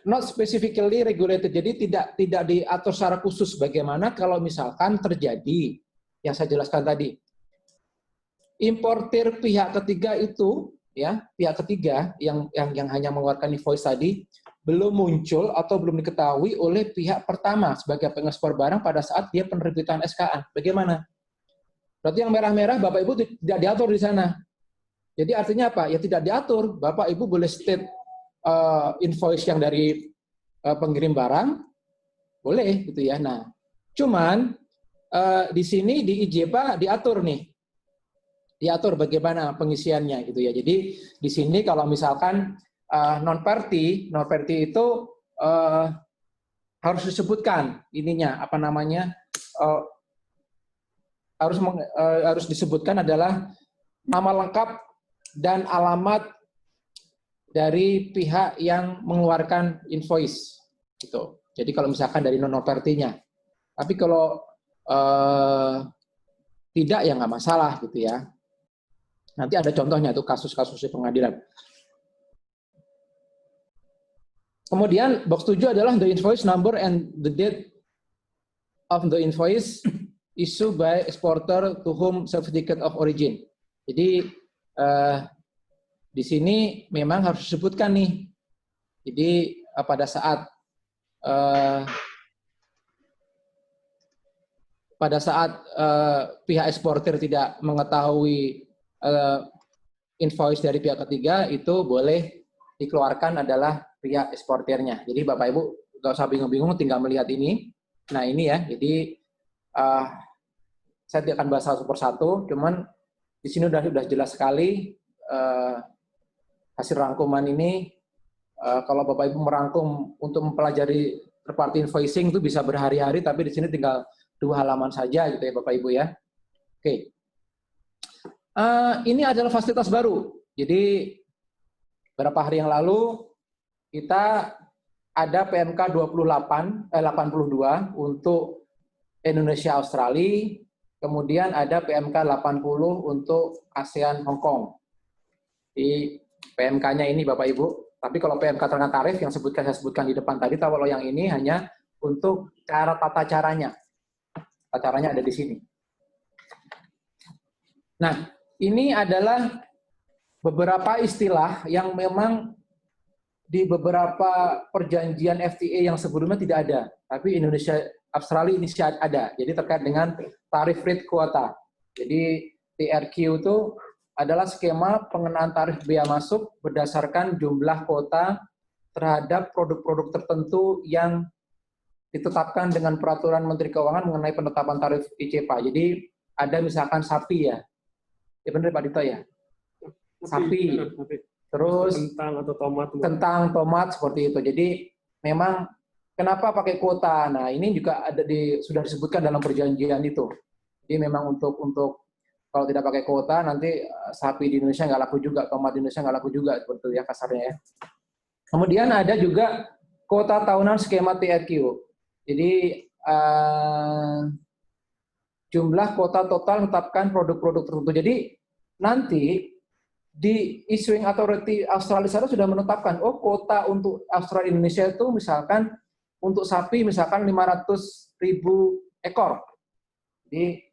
not specifically regulated. Jadi tidak diatur secara khusus bagaimana kalau misalkan terjadi yang saya jelaskan tadi. Importir pihak ketiga itu ya, pihak ketiga yang hanya mengeluarkan invoice tadi belum muncul atau belum diketahui oleh pihak pertama sebagai pengekspor barang pada saat dia penerbitan SKA. Bagaimana? Berarti yang merah-merah Bapak Ibu tidak diatur di sana. Jadi artinya apa? Ya tidak diatur. Bapak Ibu boleh state invoice yang dari pengirim barang, boleh gitu ya. Nah, cuman di sini di IJPA diatur nih. Diatur bagaimana pengisiannya gitu ya. Jadi di sini kalau misalkan non-party itu harus disebutkan ininya apa namanya harus disebutkan adalah nama lengkap dan alamat dari pihak yang mengeluarkan invoice gitu. Jadi kalau misalkan dari non-party-nya. Tapi kalau tidak ya nggak masalah gitu ya. Nanti ada contohnya tuh kasus-kasus di pengadilan. Kemudian box 7 adalah the invoice number and the date of the invoice issued by exporter to whom certificate of origin. Jadi di sini memang harus disebutkan nih. Jadi pada saat pihak eksportir tidak mengetahui invoice dari pihak ketiga, itu boleh dikeluarkan adalah pihak eksportirnya. Jadi Bapak Ibu nggak usah bingung-bingung, tinggal melihat ini. Nah ini ya, jadi saya tidak akan bahas satu persatu, cuman di sini sudah jelas sekali hasil rangkuman ini. Kalau Bapak Ibu merangkum untuk mempelajari third party invoicing itu bisa berhari-hari, tapi di sini tinggal 2 halaman saja gitu ya Bapak Ibu ya. Oke. Ini adalah fasilitas baru. Jadi beberapa hari yang lalu kita ada PMK 82 untuk Indonesia Australia, kemudian ada PMK 80 untuk ASEAN Hong Kong. Di PMK-nya ini Bapak Ibu. Tapi kalau PMK terkait tarif yang saya sebutkan di depan tadi, kalau yang ini hanya untuk tata caranya. Tata caranya ada di sini. Nah, ini adalah beberapa istilah yang memang di beberapa perjanjian FTA yang sebelumnya tidak ada, tapi Australia ini ada. Jadi terkait dengan tarif rate kuota. Jadi TRQ itu adalah skema pengenaan tarif bea masuk berdasarkan jumlah kuota terhadap produk-produk tertentu yang ditetapkan dengan peraturan Menteri Keuangan mengenai penetapan tarif ICPA. Jadi ada misalkan sapi ya. Ya benar Pak Dito ya? Sapi. Terus kentang, tomat seperti itu. Jadi memang kenapa pakai kuota? Nah, ini juga ada sudah disebutkan dalam perjanjian itu. Jadi memang untuk kalau tidak pakai kuota nanti sapi di Indonesia nggak laku juga, tomat di Indonesia nggak laku juga seperti itu ya kasarnya ya. Kemudian ada juga kuota tahunan skema TRQ. Jadi jumlah kuota total menetapkan produk-produk tertentu. Jadi nanti di Issuing Authority Australia sana sudah menetapkan, oh kuota untuk Australia Indonesia itu misalkan untuk sapi misalkan 500.000 ekor. Jadi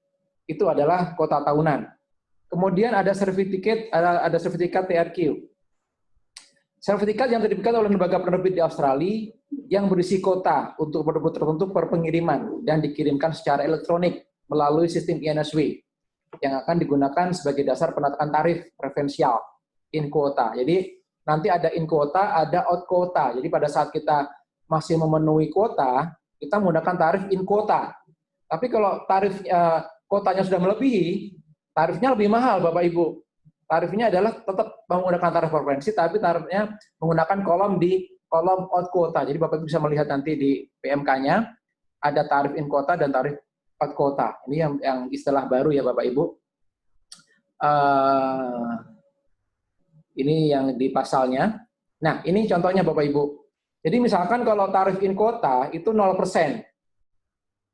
itu adalah kuota tahunan. Kemudian ada sertifikat TRQ. Sertifikat yang diterbitkan oleh lembaga penerbit di Australia yang berisi kuota untuk produk tertentu per pengiriman dan dikirimkan secara elektronik melalui sistem INSW yang akan digunakan sebagai dasar penetapan tarif preferensial in quota. Jadi nanti ada in quota, ada out quota. Jadi pada saat kita masih memenuhi kuota, kita menggunakan tarif in quota. Tapi kalau tarif kuotanya sudah melebihi, tarifnya lebih mahal Bapak Ibu. Tarifnya adalah tetap menggunakan tarif preferensi, tapi tarifnya menggunakan kolom out quota. Jadi Bapak Ibu bisa melihat nanti di PMK-nya ada tarif in quota dan tarif out quota. Ini yang istilah baru ya Bapak Ibu. Ini yang di pasalnya. Nah, ini contohnya Bapak Ibu. Jadi misalkan kalau tarif in quota itu 0%.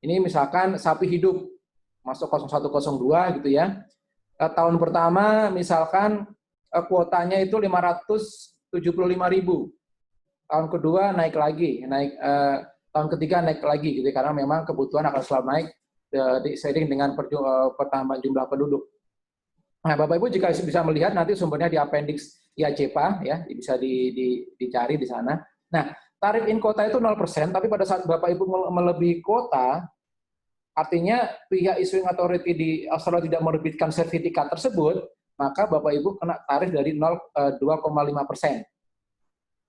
Ini misalkan sapi hidup masuk 0102 gitu ya. Tahun pertama misalkan kuotanya itu 575.000. Tahun kedua naik lagi, tahun ketiga naik lagi gitu karena memang kebutuhan akan selalu naik seiring dengan pertambahan jumlah penduduk. Nah, Bapak Ibu jika bisa melihat nanti sumbernya di appendix IACPA ya, bisa dicari di sana. Nah, tarif in quota itu 0%, tapi pada saat Bapak Ibu melebihi kuota, artinya pihak Issuing Authority di Australia tidak menerbitkan sertifikat tersebut, maka Bapak Ibu kena tarif dari 2,5%.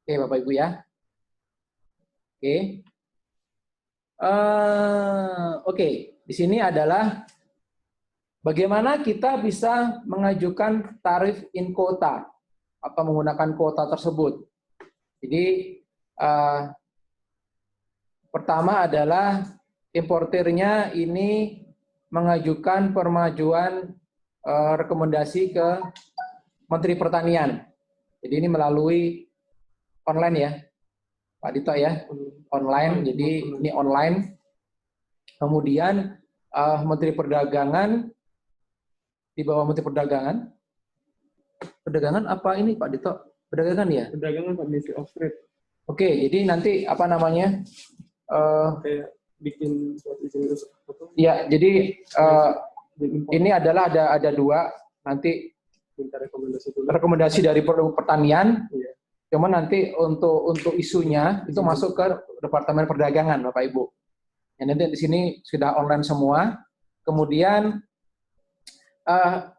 Oke, Bapak Ibu ya. Oke. Oke, di sini adalah bagaimana kita bisa mengajukan tarif in quota atau menggunakan kuota tersebut. Jadi pertama adalah importernya ini mengajukan permajuan rekomendasi ke Menteri Pertanian. Jadi ini melalui online ya, Pak Dito ya, online. Jadi ini online. Kemudian Menteri Perdagangan di bawah Menteri Perdagangan apa ini Pak Dito? Perdagangan ya? Perdagangan Pak, Ministry of Trade. Oke, jadi nanti apa namanya? Kayak bikin suatu izin ya, jadi ini adalah ada dua nanti minta rekomendasi rekomendasi dari pertanian. Iya. Cuma nanti untuk isunya itu masuk ke Departemen Perdagangan Bapak Ibu. Ya, nanti di sini sudah online semua. Kemudian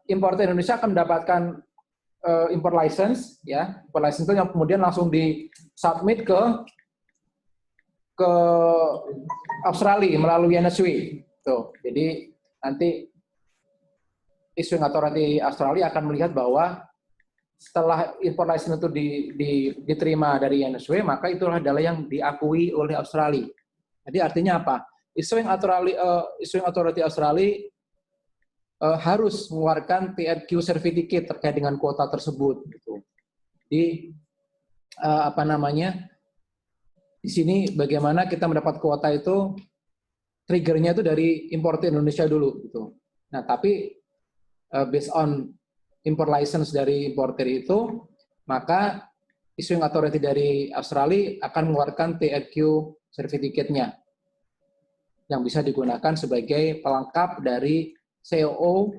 importer Indonesia akan mendapatkan import license ya. Import license itu yang kemudian langsung di-submit ke Australia melalui NSW. Tuh. Jadi nanti Issuing Authority Australia akan melihat bahwa setelah import license itu diterima dari NSW, maka itulah adalah yang diakui oleh Australia. Jadi artinya apa? Issuing Authority Australia harus mengeluarkan TRQ certificate terkait dengan kuota tersebut. Gitu. Di apa namanya? Di sini bagaimana kita mendapat kuota itu triggernya itu dari importer Indonesia dulu. Gitu. Nah, tapi based on import license dari importer itu, maka issuing authority dari Australia akan mengeluarkan TRQ certificate-nya yang bisa digunakan sebagai pelengkap dari COO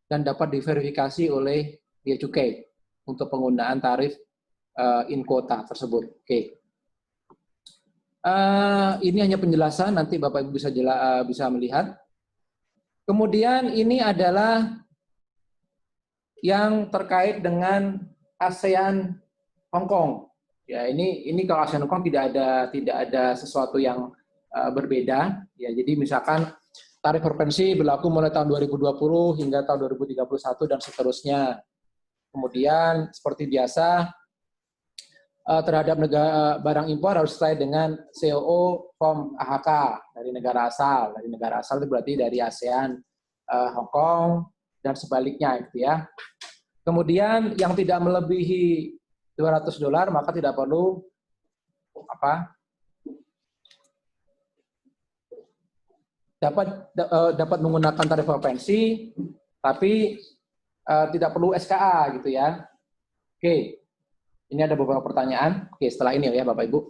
dan dapat diverifikasi oleh Bea Cukai untuk penggunaan tarif in quota tersebut. Oke. Ini hanya penjelasan, nanti Bapak Ibu bisa melihat. Kemudian ini adalah yang terkait dengan ASEAN Hong Kong. Ya, ini kalau ASEAN Hong Kong tidak ada sesuatu yang berbeda. Ya, jadi misalkan tarif frekuensi berlaku mulai tahun 2020 hingga tahun 2031 dan seterusnya. Kemudian seperti biasa terhadap barang impor harus sesuai dengan COO form AHK dari negara asal. Dari negara asal itu berarti dari ASEAN Hong Kong dan sebaliknya gitu ya. Kemudian yang tidak melebihi $200 maka tidak perlu dapat menggunakan tarif frekuensi, tapi tidak perlu SKA gitu ya. Oke, ini ada beberapa pertanyaan. Oke, setelah ini ya Bapak Ibu.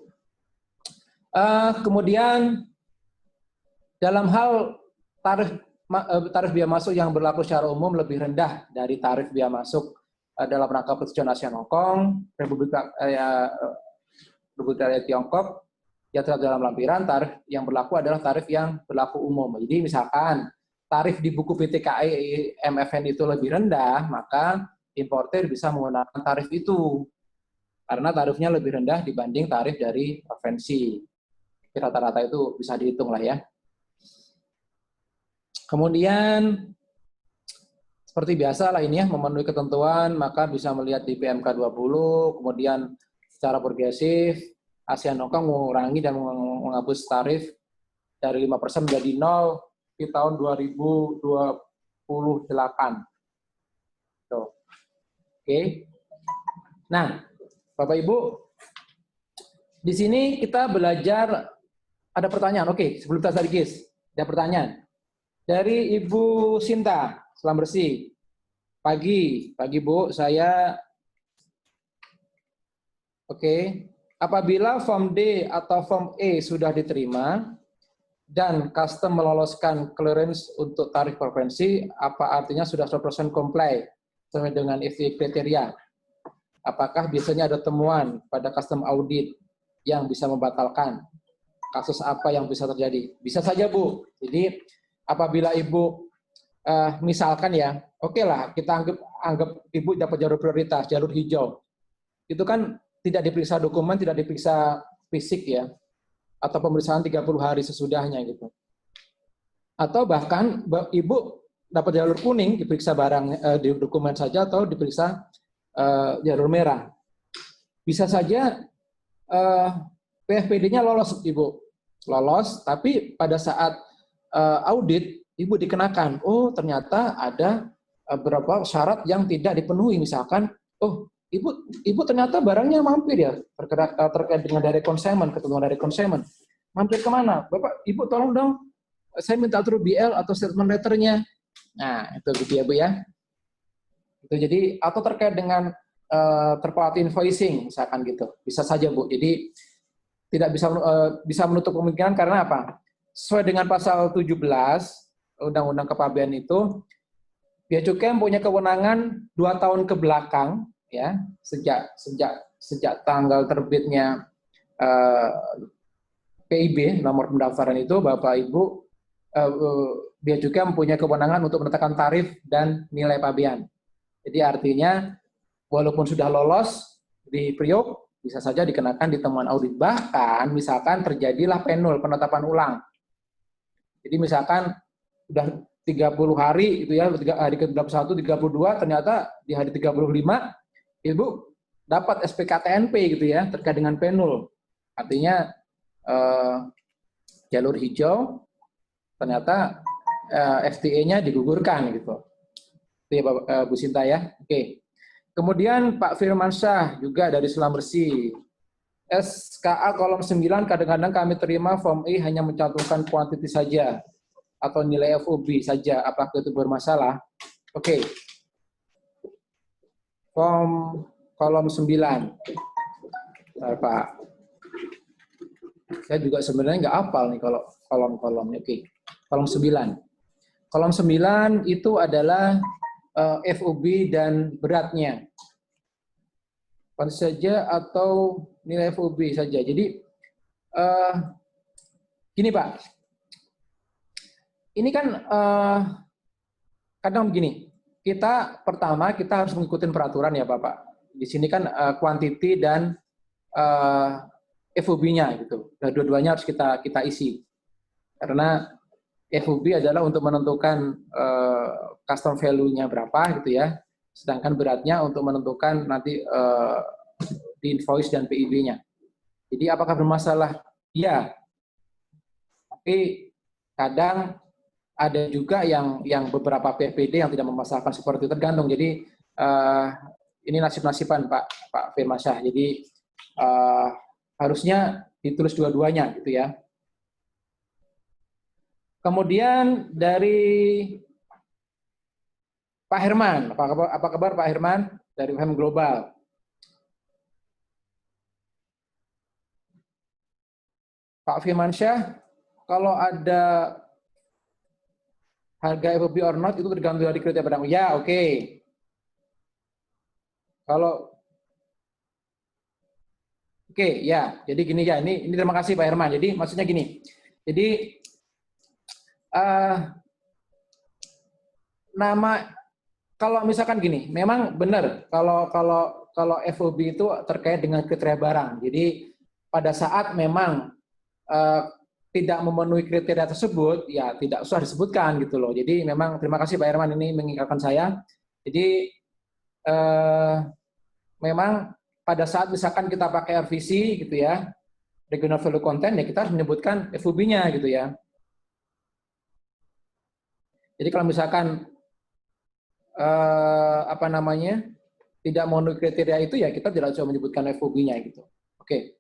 Kemudian dalam hal tarif biaya masuk yang berlaku secara umum lebih rendah dari tarif biaya masuk dalam rangka persetujuan ASEAN Hong Kong, Republik Rakyat Tiongkok, yang terdapat dalam lampiran, tarif yang berlaku adalah tarif yang berlaku umum. Jadi misalkan tarif di buku PTKI MFN itu lebih rendah, maka importer bisa menggunakan tarif itu. Karena tarifnya lebih rendah dibanding tarif dari provinsi. Rata-rata itu bisa dihitung lah ya. Kemudian seperti biasa lah ini ya, memenuhi ketentuan, maka bisa melihat di PMK 20, kemudian secara progresif, ASEAN Hong Kong mengurangi dan menghapus tarif dari 5% menjadi 0 di tahun 2028. Tuh. Oke. Nah, Bapak Ibu, di sini kita belajar, ada pertanyaan. Oke, sebelum kita tadi guys, ada pertanyaan. Dari Ibu Sinta, Selam Bersih. Pagi Bu, saya oke. Apabila Form D atau Form E sudah diterima dan custom meloloskan clearance untuk tarif provinsi, apa artinya sudah 100% comply sesuai dengan FTA kriteria? Apakah biasanya ada temuan pada custom audit yang bisa membatalkan? Kasus apa yang bisa terjadi? Bisa saja Bu. Jadi apabila Ibu misalkan ya, oke lah kita anggap Ibu dapat jalur prioritas, jalur hijau. Itu kan tidak diperiksa dokumen, tidak diperiksa fisik ya, atau pemeriksaan 30 hari sesudahnya gitu. Atau bahkan Ibu dapat jalur kuning, diperiksa barang di dokumen saja atau diperiksa jalur merah. Bisa saja PFPD-nya lolos Ibu, lolos, tapi pada saat audit Ibu dikenakan, oh ternyata ada beberapa syarat yang tidak dipenuhi, misalkan, oh Ibu ternyata barangnya mampir ya, terkait dengan direct consignment, ketentuan direct consignment. Mampir kemana? Bapak, Ibu tolong dong, saya minta atur BL atau statement letter-nya. Nah, itu gitu ya Bu ya. Itu jadi, atau terkait dengan third party invoicing, misalkan gitu. Bisa saja Bu, jadi tidak bisa menutup kemungkinan karena apa? Sesuai dengan pasal 17 Undang-Undang Kepabeanan itu, Bea Cukai punya kewenangan 2 tahun ke belakang ya, sejak tanggal terbitnya PIB nomor pendaftaran itu, Bapak Ibu Bea Cukai mempunyai kewenangan untuk menetapkan tarif dan nilai pabean. Jadi artinya walaupun sudah lolos di Priok, bisa saja dikenakan di temuan audit. Bahkan misalkan terjadilah penul, penetapan ulang. Jadi misalkan sudah 30 hari itu ya, hari ke-21, 32, ternyata di hari 35 Ibu dapat SPKTNP gitu ya, terkait dengan penul. Artinya jalur hijau ternyata FTA-nya digugurkan gitu. Itu ya Bu Sinta ya. Oke. Kemudian Pak Firmansyah juga dari Selam Bersih. SKA kolom 9 kadang-kadang kami terima form E hanya mencantumkan kuantiti saja atau nilai FOB saja. Apakah itu bermasalah? Oke. Form kolom 9. Bentar, Pak. Saya juga sebenarnya nggak hafal nih kalau kolom-kolomnya. Oke. Kolom 9. Kolom 9 itu adalah FOB dan beratnya. Apa saja atau nilai FOB saja. Jadi gini Pak, ini kan kadang begini, kita pertama kita harus mengikuti peraturan ya Bapak. Di sini kan quantity dan FOB-nya gitu. Nah, dua-duanya harus kita isi. Karena FOB adalah untuk menentukan custom value-nya berapa gitu ya. Sedangkan beratnya untuk menentukan nanti di invoice dan PIB-nya. Jadi apakah bermasalah? Iya. Tapi kadang ada juga yang beberapa PPD yang tidak memasalahkan seperti itu, tergantung. Jadi ini nasib-nasiban Pak Firmansyah. Jadi harusnya ditulis dua-duanya gitu ya. Kemudian dari Pak Herman, apa kabar Pak Herman dari UMM Global? Pak Firmansyah, kalau ada harga FOB or not itu tergantung dari kriteria barang. Ya, oke. Kalau oke, ya. Jadi gini ya, ini terima kasih Pak Herman. Jadi maksudnya gini. Jadi nama kalau misalkan gini, memang benar kalau FOB itu terkait dengan kriteria barang. Jadi pada saat memang tidak memenuhi kriteria tersebut, ya tidak usah disebutkan gitu loh. Jadi memang terima kasih Pak Herman ini mengingatkan saya. Jadi memang pada saat misalkan kita pakai RVC gitu ya, regional value content, ya kita harus menyebutkan FOB-nya gitu ya. Jadi kalau misalkan apa namanya tidak memenuhi kriteria itu, ya kita tidak usah menyebutkan FOB-nya gitu. Oke.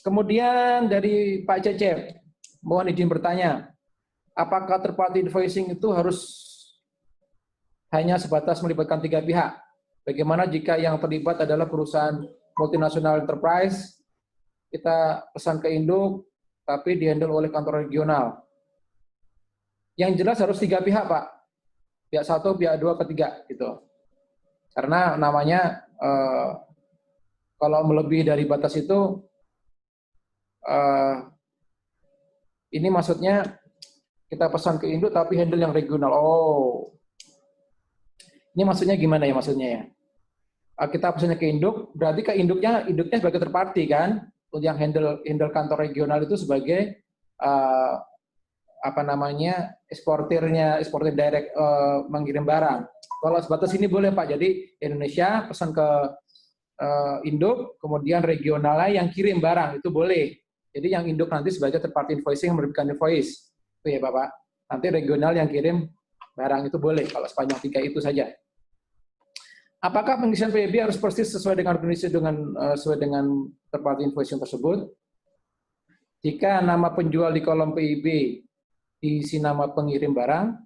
Kemudian dari Pak Cecep, mohon izin bertanya, apakah third party invoicing itu harus hanya sebatas melibatkan 3 pihak? Bagaimana jika yang terlibat adalah perusahaan multinasional enterprise, kita pesan ke induk, tapi dihandle oleh kantor regional? Yang jelas harus 3 pihak, Pak. Pihak 1, pihak 2, ketiga, gitu. Karena namanya kalau melebihi dari batas itu, ini maksudnya kita pesan ke induk tapi handle yang regional. Oh, ini maksudnya gimana ya maksudnya ya? Kita pesannya ke induk, berarti ke induknya sebagai third party kan? Untuk yang handle kantor regional itu sebagai apa namanya eksportir direct mengirim barang. Kalau sebatas ini boleh Pak. Jadi Indonesia pesan ke induk, kemudian regionalnya yang kirim barang itu boleh. Jadi yang induk nanti sebagai third party invoicing yang menerbitkan invoice, itu ya Bapak. Nanti regional yang kirim barang itu boleh kalau sepanjang 3 itu saja. Apakah pengisian PIB harus persis sesuai dengan organisasi sesuai dengan third party invoicing tersebut? Jika nama penjual di kolom PIB diisi nama pengirim barang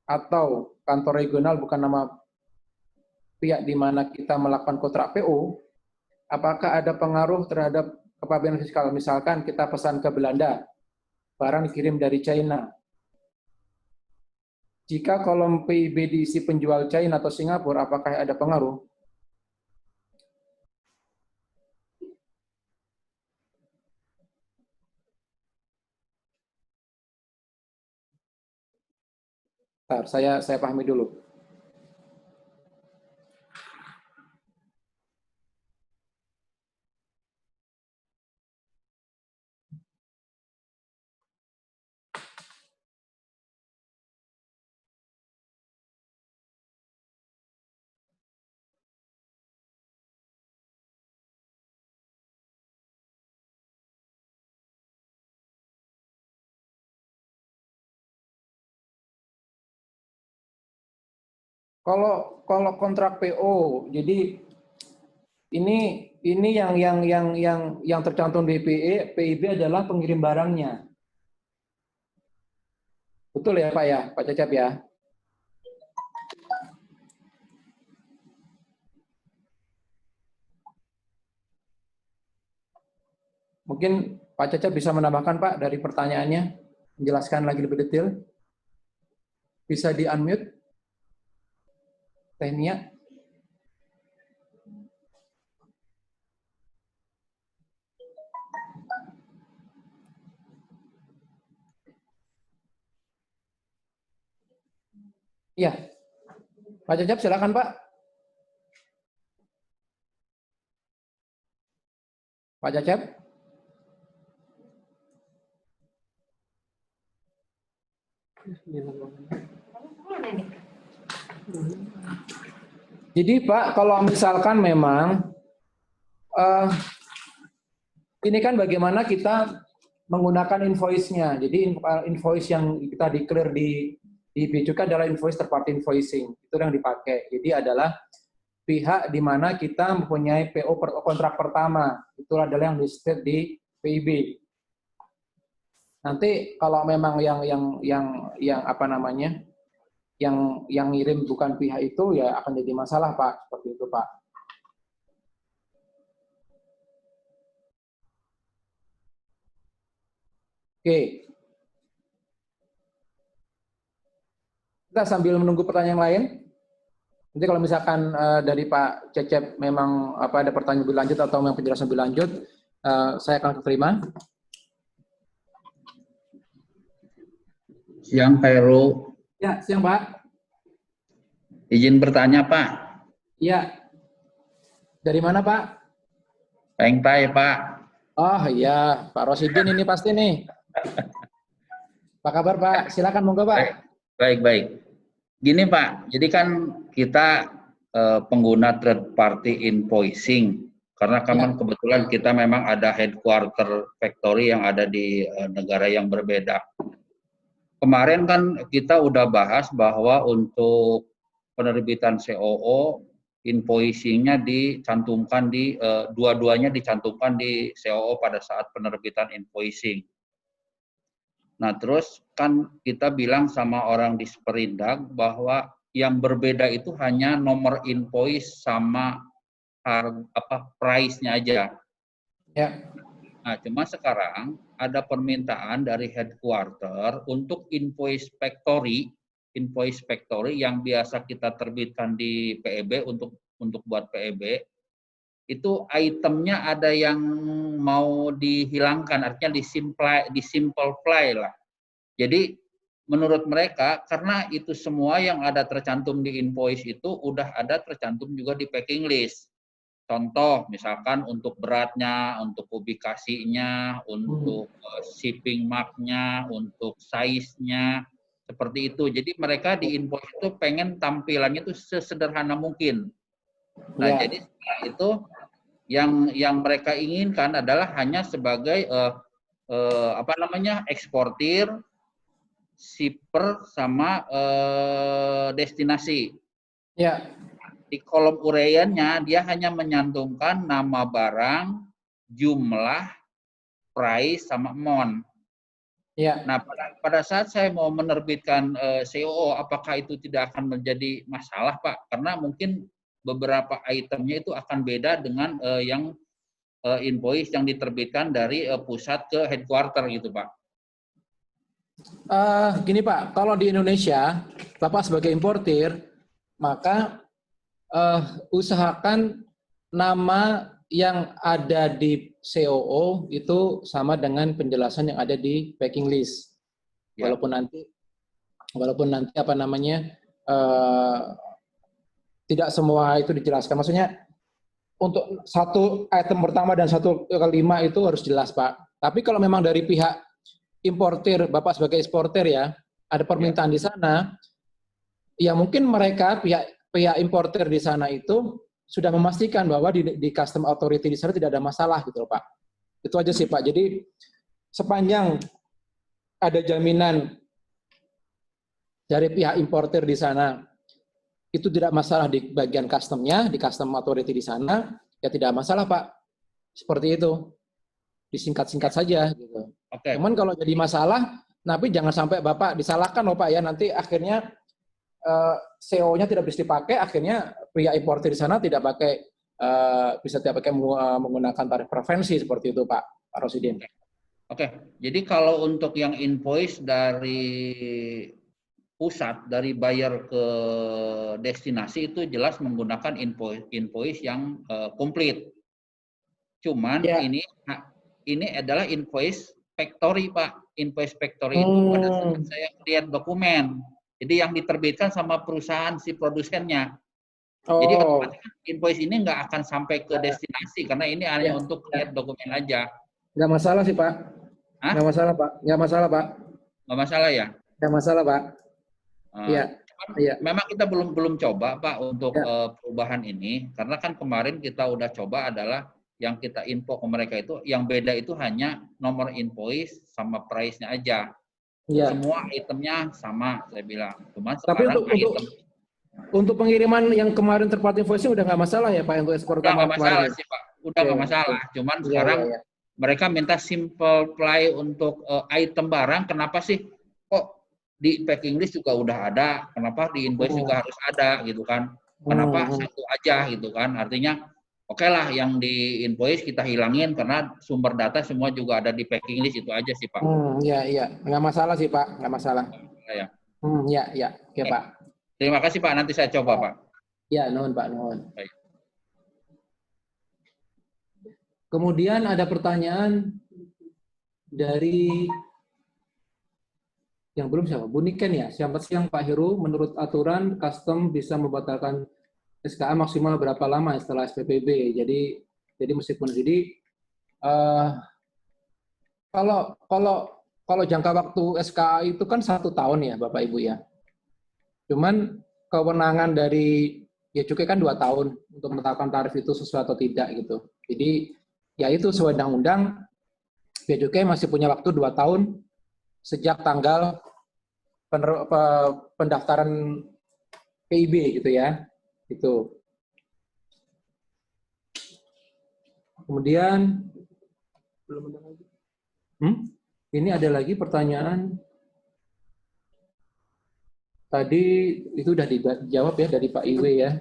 atau kantor regional bukan nama pihak di mana kita melakukan kontrak PO, apakah ada pengaruh terhadap kepabeanan fiskal? Misalkan kita pesan ke Belanda, barang dikirim dari China. Jika kolom PIB diisi penjual China atau Singapura, apakah ada pengaruh? Bentar, saya pahami dulu. Kalau kontrak PO, jadi ini yang tercantum di PIB adalah pengirim barangnya. Betul ya Pak ya, Pak Cecep ya? Mungkin Pak Cecep bisa menambahkan Pak dari pertanyaannya, menjelaskan lagi lebih detail. Bisa di-unmute, Tehnia. Iya, Pak Cecep silakan Pak. Pak Cecep. Jadi Pak, kalau misalkan memang ini kan bagaimana kita menggunakan invoice-nya. Jadi invoice yang kita declare di bea cukai adalah invoice third party invoicing. Itu yang dipakai. Jadi adalah pihak di mana kita mempunyai PO kontrak pertama. Itu adalah yang listed di PIB. Nanti kalau memang yang apa namanya? Yang ngirim bukan pihak itu ya akan jadi masalah, Pak. Seperti itu, Pak. Oke. Kita sambil menunggu pertanyaan yang lain. Nanti kalau misalkan dari Pak Cecep memang ada pertanyaan lebih lanjut atau memang penjelasan lebih lanjut, saya akan terima. Siang Pak Heru. Ya, siang Pak. Izin bertanya Pak. Iya. Dari mana Pak? Pengtai Pak. Oh iya, Pak Rosidin ini pasti nih. Apa kabar Pak? Silakan monggo Pak. Baik. Gini Pak, jadi kan kita pengguna third party invoicing karena kebetulan kita memang ada headquarter factory yang ada di negara yang berbeda. Kemarin kan kita udah bahas bahwa untuk penerbitan COO invoicing-nya dicantumkan di dua-duanya dicantumkan di COO pada saat penerbitan invoicing. Nah, terus kan kita bilang sama orang di Sperindag bahwa yang berbeda itu hanya nomor invoice sama price-nya aja. Ya. Nah, cuma sekarang ada permintaan dari headquarter untuk invoice factory yang biasa kita terbitkan di PEB untuk buat PEB, itu itemnya ada yang mau dihilangkan, artinya disimplify lah. Jadi menurut mereka karena itu semua yang ada tercantum di invoice itu udah ada tercantum juga di packing list. Contoh misalkan untuk beratnya, untuk ubikasinya, untuk shipping mark-nya, untuk size-nya, seperti itu. Jadi mereka di invoice itu pengen tampilannya itu sesederhana mungkin. Nah, jadi setelah itu yang mereka inginkan adalah hanya sebagai eksportir, shipper sama destinasi. Ya. Di kolom uraiannya dia hanya menyantumkan nama barang, jumlah, price sama amount. Ya. Nah, pada saat saya mau menerbitkan COO, apakah itu tidak akan menjadi masalah, Pak? Karena mungkin beberapa itemnya itu akan beda dengan yang invoice yang diterbitkan dari pusat ke headquarter gitu, Pak. Gini Pak, kalau di Indonesia, Bapak sebagai importir, maka usahakan nama yang ada di COO itu sama dengan penjelasan yang ada di packing list. Ya. Walaupun nanti apa namanya tidak semua itu dijelaskan. Maksudnya untuk satu item pertama dan satu kelima itu harus jelas Pak. Tapi kalau memang dari pihak importir, Bapak sebagai eksportir ya, ada permintaan di sana, ya mungkin mereka pihak importir di sana itu sudah memastikan bahwa di custom authority di sana tidak ada masalah gitu loh Pak. Itu aja sih Pak. Jadi sepanjang ada jaminan dari pihak importir di sana itu tidak masalah di bagian customnya, di custom authority di sana, ya tidak masalah Pak. Seperti itu. Disingkat-singkat saja gitu. Oke. Cuman kalau jadi masalah, tapi jangan sampai Bapak disalahkan loh Pak ya, nanti akhirnya CO-nya tidak bisa dipakai, akhirnya pihak importir di sana tidak pakai bisa tidak pakai menggunakan tarif preferensi seperti itu Pak. Pak Rosidin. Oke, jadi kalau untuk yang invoice dari pusat, dari buyer ke destinasi itu jelas menggunakan invoice yang komplit. Cuman Ya. ini adalah invoice factory, Pak. Invoice factory itu pada saat saya lihat dokumen. Jadi yang diterbitkan sama perusahaan si produsennya. Jadi otomatis invoice ini nggak akan sampai ke destinasi karena ini hanya untuk lihat dokumen aja. Nggak masalah sih, Pak. Hah? Nggak masalah, Pak. Nggak masalah, Pak. Nggak masalah ya? Nggak masalah, Pak. Iya. Iya. Memang kita belum coba, Pak, untuk perubahan ini karena kan kemarin kita udah coba adalah yang kita info ke mereka itu yang beda itu hanya nomor invoice sama price-nya aja. Iya. Semua itemnya sama, saya bilang. Cuman Tapi sekarang untuk pengiriman yang kemarin third-party invoice-nya udah nggak masalah ya, Pak, untuk ekspor utama nggak masalah sih, Pak. Udah nggak masalah. Cuman sekarang mereka minta simple ply untuk item barang. Kenapa sih? Kok di packing list juga udah ada? Kenapa di invoice juga harus ada gitu kan? Kenapa satu aja gitu kan? Artinya oke lah yang di invoice kita hilangin karena sumber data semua juga ada di packing list itu aja sih, Pak. Iya. Nggak masalah sih, Pak. Nggak masalah. Ya. Iya. Oke, Pak. Terima kasih, Pak. Nanti saya coba, Pak. Ya, nuhun, Pak. Nuhun. Baik. Kemudian ada pertanyaan dari yang belum siapa? Bu Niken ya. Selamat siang Pak Heru. Menurut aturan, custom bisa membatalkan SKA maksimal berapa lama setelah SPPB? Jadi meskipun kalau jangka waktu SKA itu kan 1 tahun ya Bapak Ibu ya. Cuman kewenangan dari Bea Cukai kan 2 tahun untuk menetapkan tarif itu sesuai atau tidak gitu. Jadi ya itu sesuai undang-undang Bea Cukai masih punya waktu 2 tahun sejak tanggal pendaftaran PIB gitu ya. Itu. Kemudian Belum ada lagi. Ini ada lagi pertanyaan. Tadi itu udah dijawab ya dari Pak Iwe ya.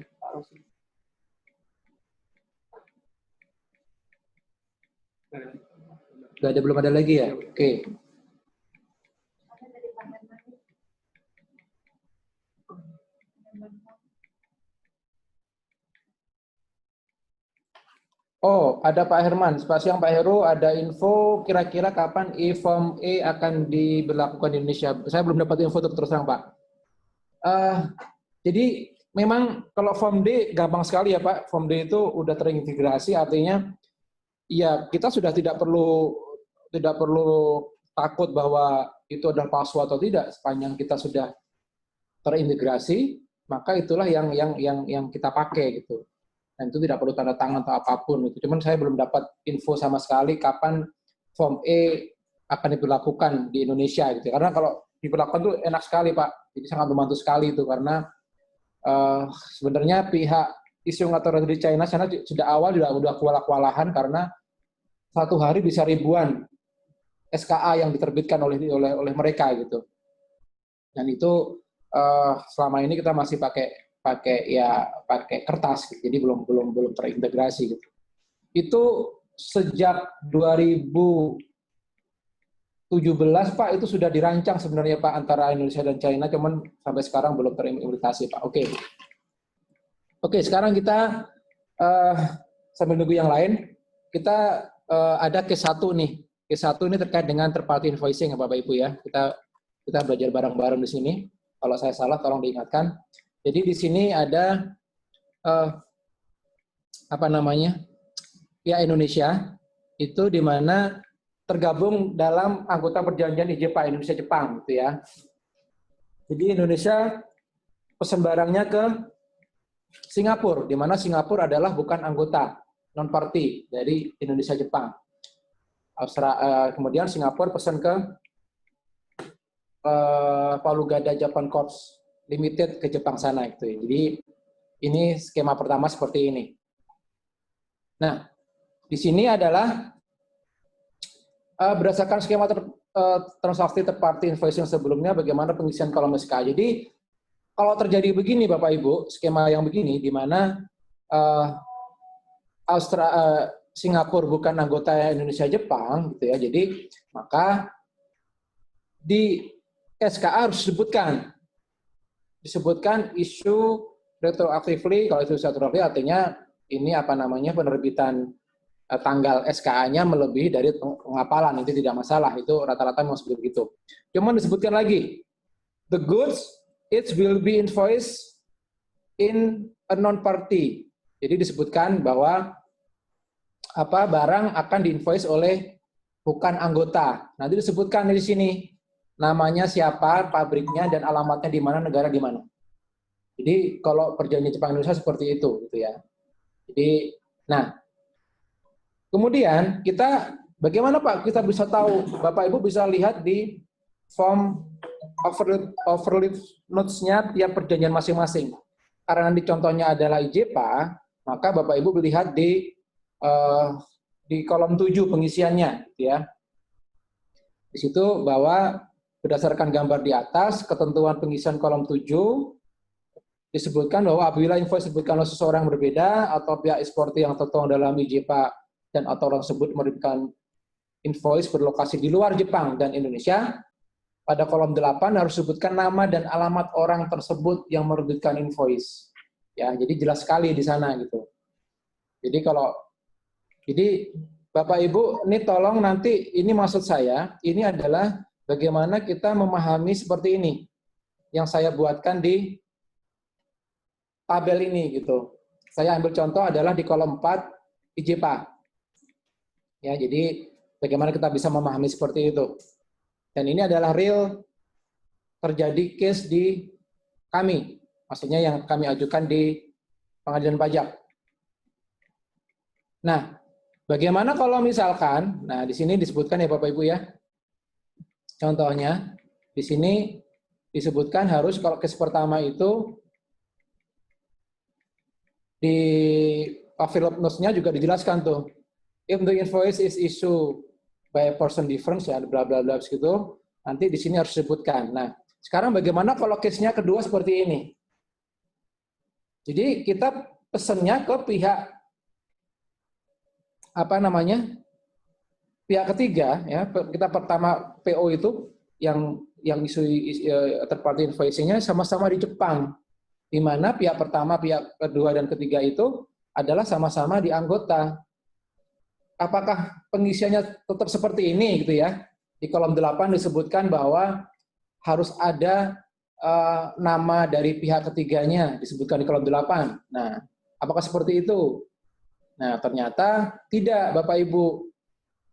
Belum ada lagi ya? Oke. Oh, ada Pak Herman. Selamat siang Pak Heru, ada info kira-kira kapan e-form E akan diberlakukan di Indonesia? Saya belum dapat info terus terang Pak. Jadi memang kalau form D gampang sekali ya Pak. Form D itu udah terintegrasi, artinya ya kita sudah tidak perlu takut bahwa itu adalah palsu atau tidak. Sepanjang kita sudah terintegrasi, maka itulah yang kita pakai gitu. Dan itu tidak perlu tanda tangan atau apapun. Gitu. Cuman saya belum dapat info sama sekali kapan form E akan diberlakukan di Indonesia. Gitu. Karena kalau diberlakukan itu enak sekali Pak. Jadi sangat membantu sekali itu karena sebenarnya pihak Issuing Authority di China sana sudah awal sudah kewalahan karena 1 hari bisa ribuan SKA yang diterbitkan oleh mereka gitu. Dan itu selama ini kita masih pakai kertas, gitu. Jadi belum terintegrasi gitu. Itu sejak 2017 Pak itu sudah dirancang sebenarnya Pak antara Indonesia dan China, cuman sampai sekarang belum terimplementasi Pak. Oke, sekarang kita sambil nunggu yang lain, kita ada case 1 nih. Case 1 ini terkait dengan third party invoicing ya Bapak Ibu ya. Kita belajar bareng-bareng di sini. Kalau saya salah tolong diingatkan. Jadi di sini ada pihak Indonesia itu di mana tergabung dalam anggota perjanjian IJPA Indonesia-Jepang gitu ya. Jadi Indonesia pesen barangnya ke Singapura, di mana Singapura adalah bukan anggota non party dari Indonesia-Jepang. Kemudian Singapura pesan ke Palu Gada Japan Corps Limited ke Jepang sana itu. Jadi ini skema pertama seperti ini. Nah, di sini adalah berdasarkan skema transaksi third party invoicing sebelumnya bagaimana pengisian kolom SKA. Jadi kalau terjadi begini Bapak Ibu, skema yang begini di mana Singapura bukan anggota Indonesia Jepang gitu ya. Jadi maka di SKA harus disebutkan isu retroactively. Kalau itu retroactively artinya ini apa namanya, penerbitan tanggal SKA-nya melebihi dari pengapalan, itu tidak masalah, itu rata-rata mau seperti itu. Cuman disebutkan lagi, the goods it will be invoiced in a non-party. Jadi disebutkan bahwa barang akan diinvoice oleh bukan anggota. Nanti disebutkan di sini namanya siapa, pabriknya, dan alamatnya di mana, negara di mana. Jadi kalau perjanjian Jepang Indonesia seperti itu, gitu ya. Jadi, nah, kemudian kita bagaimana Pak kita bisa tahu? Bapak Ibu bisa lihat di form overleaf notes-nya tiap perjanjian masing-masing. Karena nanti contohnya adalah IJPA, maka Bapak Ibu melihat di kolom 7 pengisiannya, gitu ya. Di situ bahwa berdasarkan gambar di atas, ketentuan pengisian kolom 7 disebutkan bahwa apabila invoice disebutkan oleh seseorang berbeda atau pihak eksportir yang tertuang dalam IJPA dan atau orang tersebut menerbitkan invoice berlokasi di luar Jepang dan Indonesia, pada kolom 8 harus disebutkan nama dan alamat orang tersebut yang menerbitkan invoice. Ya, jadi jelas sekali di sana gitu. Jadi Bapak Ibu, ini tolong nanti, ini maksud saya, ini adalah bagaimana kita memahami seperti ini. Yang saya buatkan di tabel ini gitu. Saya ambil contoh adalah di kolom 4 IJPA. Ya, jadi bagaimana kita bisa memahami seperti itu. Dan ini adalah real terjadi case di kami. Maksudnya yang kami ajukan di pengadilan pajak. Nah, bagaimana kalau misalkan, nah di sini disebutkan ya Bapak Ibu ya, contohnya di sini disebutkan harus kalau case pertama itu di overlap notes-nya juga dijelaskan tuh, if the invoice is issued by a person difference ya bla bla bla gitu, nanti di sini harus disebutkan. Nah, sekarang bagaimana kalau case-nya kedua seperti ini? Jadi kita pesennya ke pihak pihak ketiga ya. Kita pertama PO itu yang isu third party invoicing-nya sama-sama di Jepang, di mana pihak pertama, pihak kedua dan ketiga itu adalah sama-sama di anggota. Apakah pengisiannya tetap seperti ini gitu ya? Di kolom 8 disebutkan bahwa harus ada nama dari pihak ketiganya disebutkan di kolom 8. Nah, apakah seperti itu? Nah, ternyata tidak, Bapak Ibu.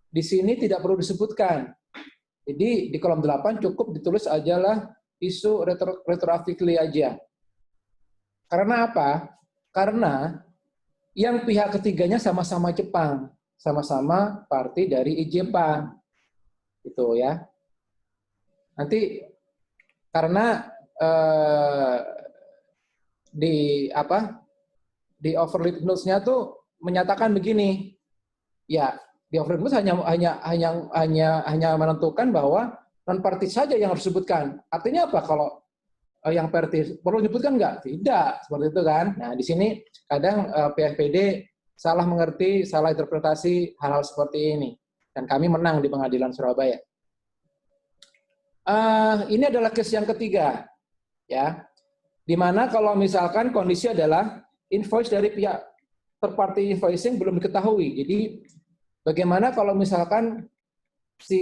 Di sini tidak perlu disebutkan. Jadi di kolom 8 cukup ditulis ajalah isu retroactively aja. Karena apa? Karena yang pihak ketiganya sama-sama Jepang, sama-sama parti dari IJPA. Gitu ya. Nanti karena di overleaf notes-nya tuh menyatakan begini, ya di overleaf notes hanya menentukan bahwa non party saja yang harus disebutkan. Artinya apa kalau yang party perlu disebutkan nggak? Tidak, seperti itu kan. Nah di sini kadang PFPD salah mengerti, salah interpretasi hal-hal seperti ini, dan kami menang di pengadilan Surabaya. Ini adalah case yang ketiga, ya, di mana kalau misalkan kondisi adalah invoice dari pihak third party invoicing belum diketahui. Jadi bagaimana kalau misalkan si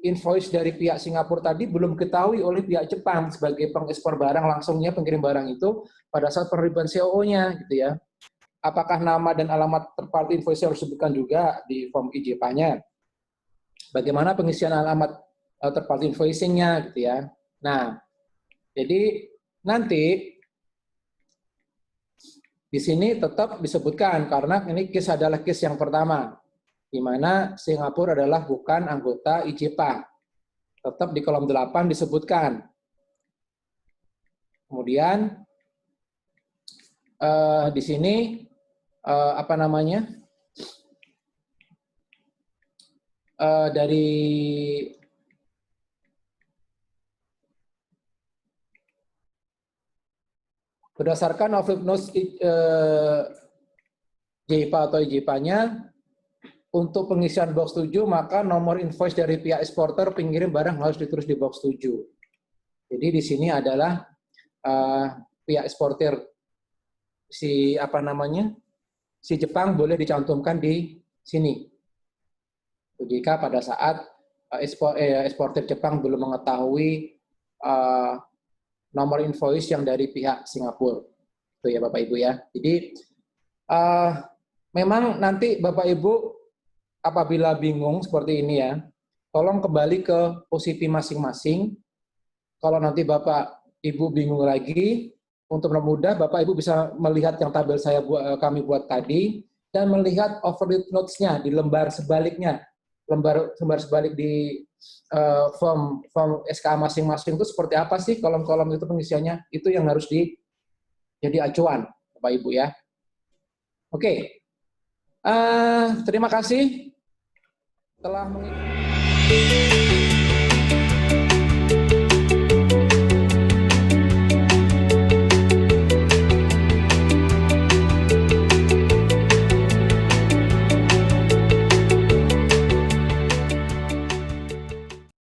invoice dari pihak Singapura tadi belum diketahui oleh pihak Jepang sebagai pengekspor barang, langsungnya pengirim barang itu pada saat penerbitan COO-nya gitu ya. Apakah nama dan alamat third party invoice harus disebutkan juga di form IJPA-nya? Bagaimana pengisian alamat third party invoicing-nya gitu ya. Nah, jadi nanti di sini tetap disebutkan karena ini case adalah case yang pertama, di mana Singapura adalah bukan anggota IJPA. Tetap di kolom 8 disebutkan. Kemudian di sini dari berdasarkan overleaf notes JIPA atau IJPA-nya, untuk pengisian box 7, maka nomor invoice dari pihak eksporter pengirim barang harus ditulis di box 7. Jadi di sini adalah pihak eksporter si Jepang boleh dicantumkan di sini. Jika pada saat eksporter Jepang belum mengetahui nomor invoice yang dari pihak Singapura. Itu ya Bapak Ibu ya. Jadi memang nanti Bapak Ibu apabila bingung seperti ini ya, tolong kembali ke posisi masing-masing. Kalau nanti Bapak Ibu bingung lagi, untuk mudah Bapak Ibu bisa melihat yang tabel kami buat tadi dan melihat overload notes-nya di lembar sebaliknya. Lembar sebalik di form SK masing-masing itu seperti apa sih kolom-kolom itu pengisiannya? Itu yang harus jadi acuan Bapak Ibu ya. Oke. Terima kasih telah mengikuti.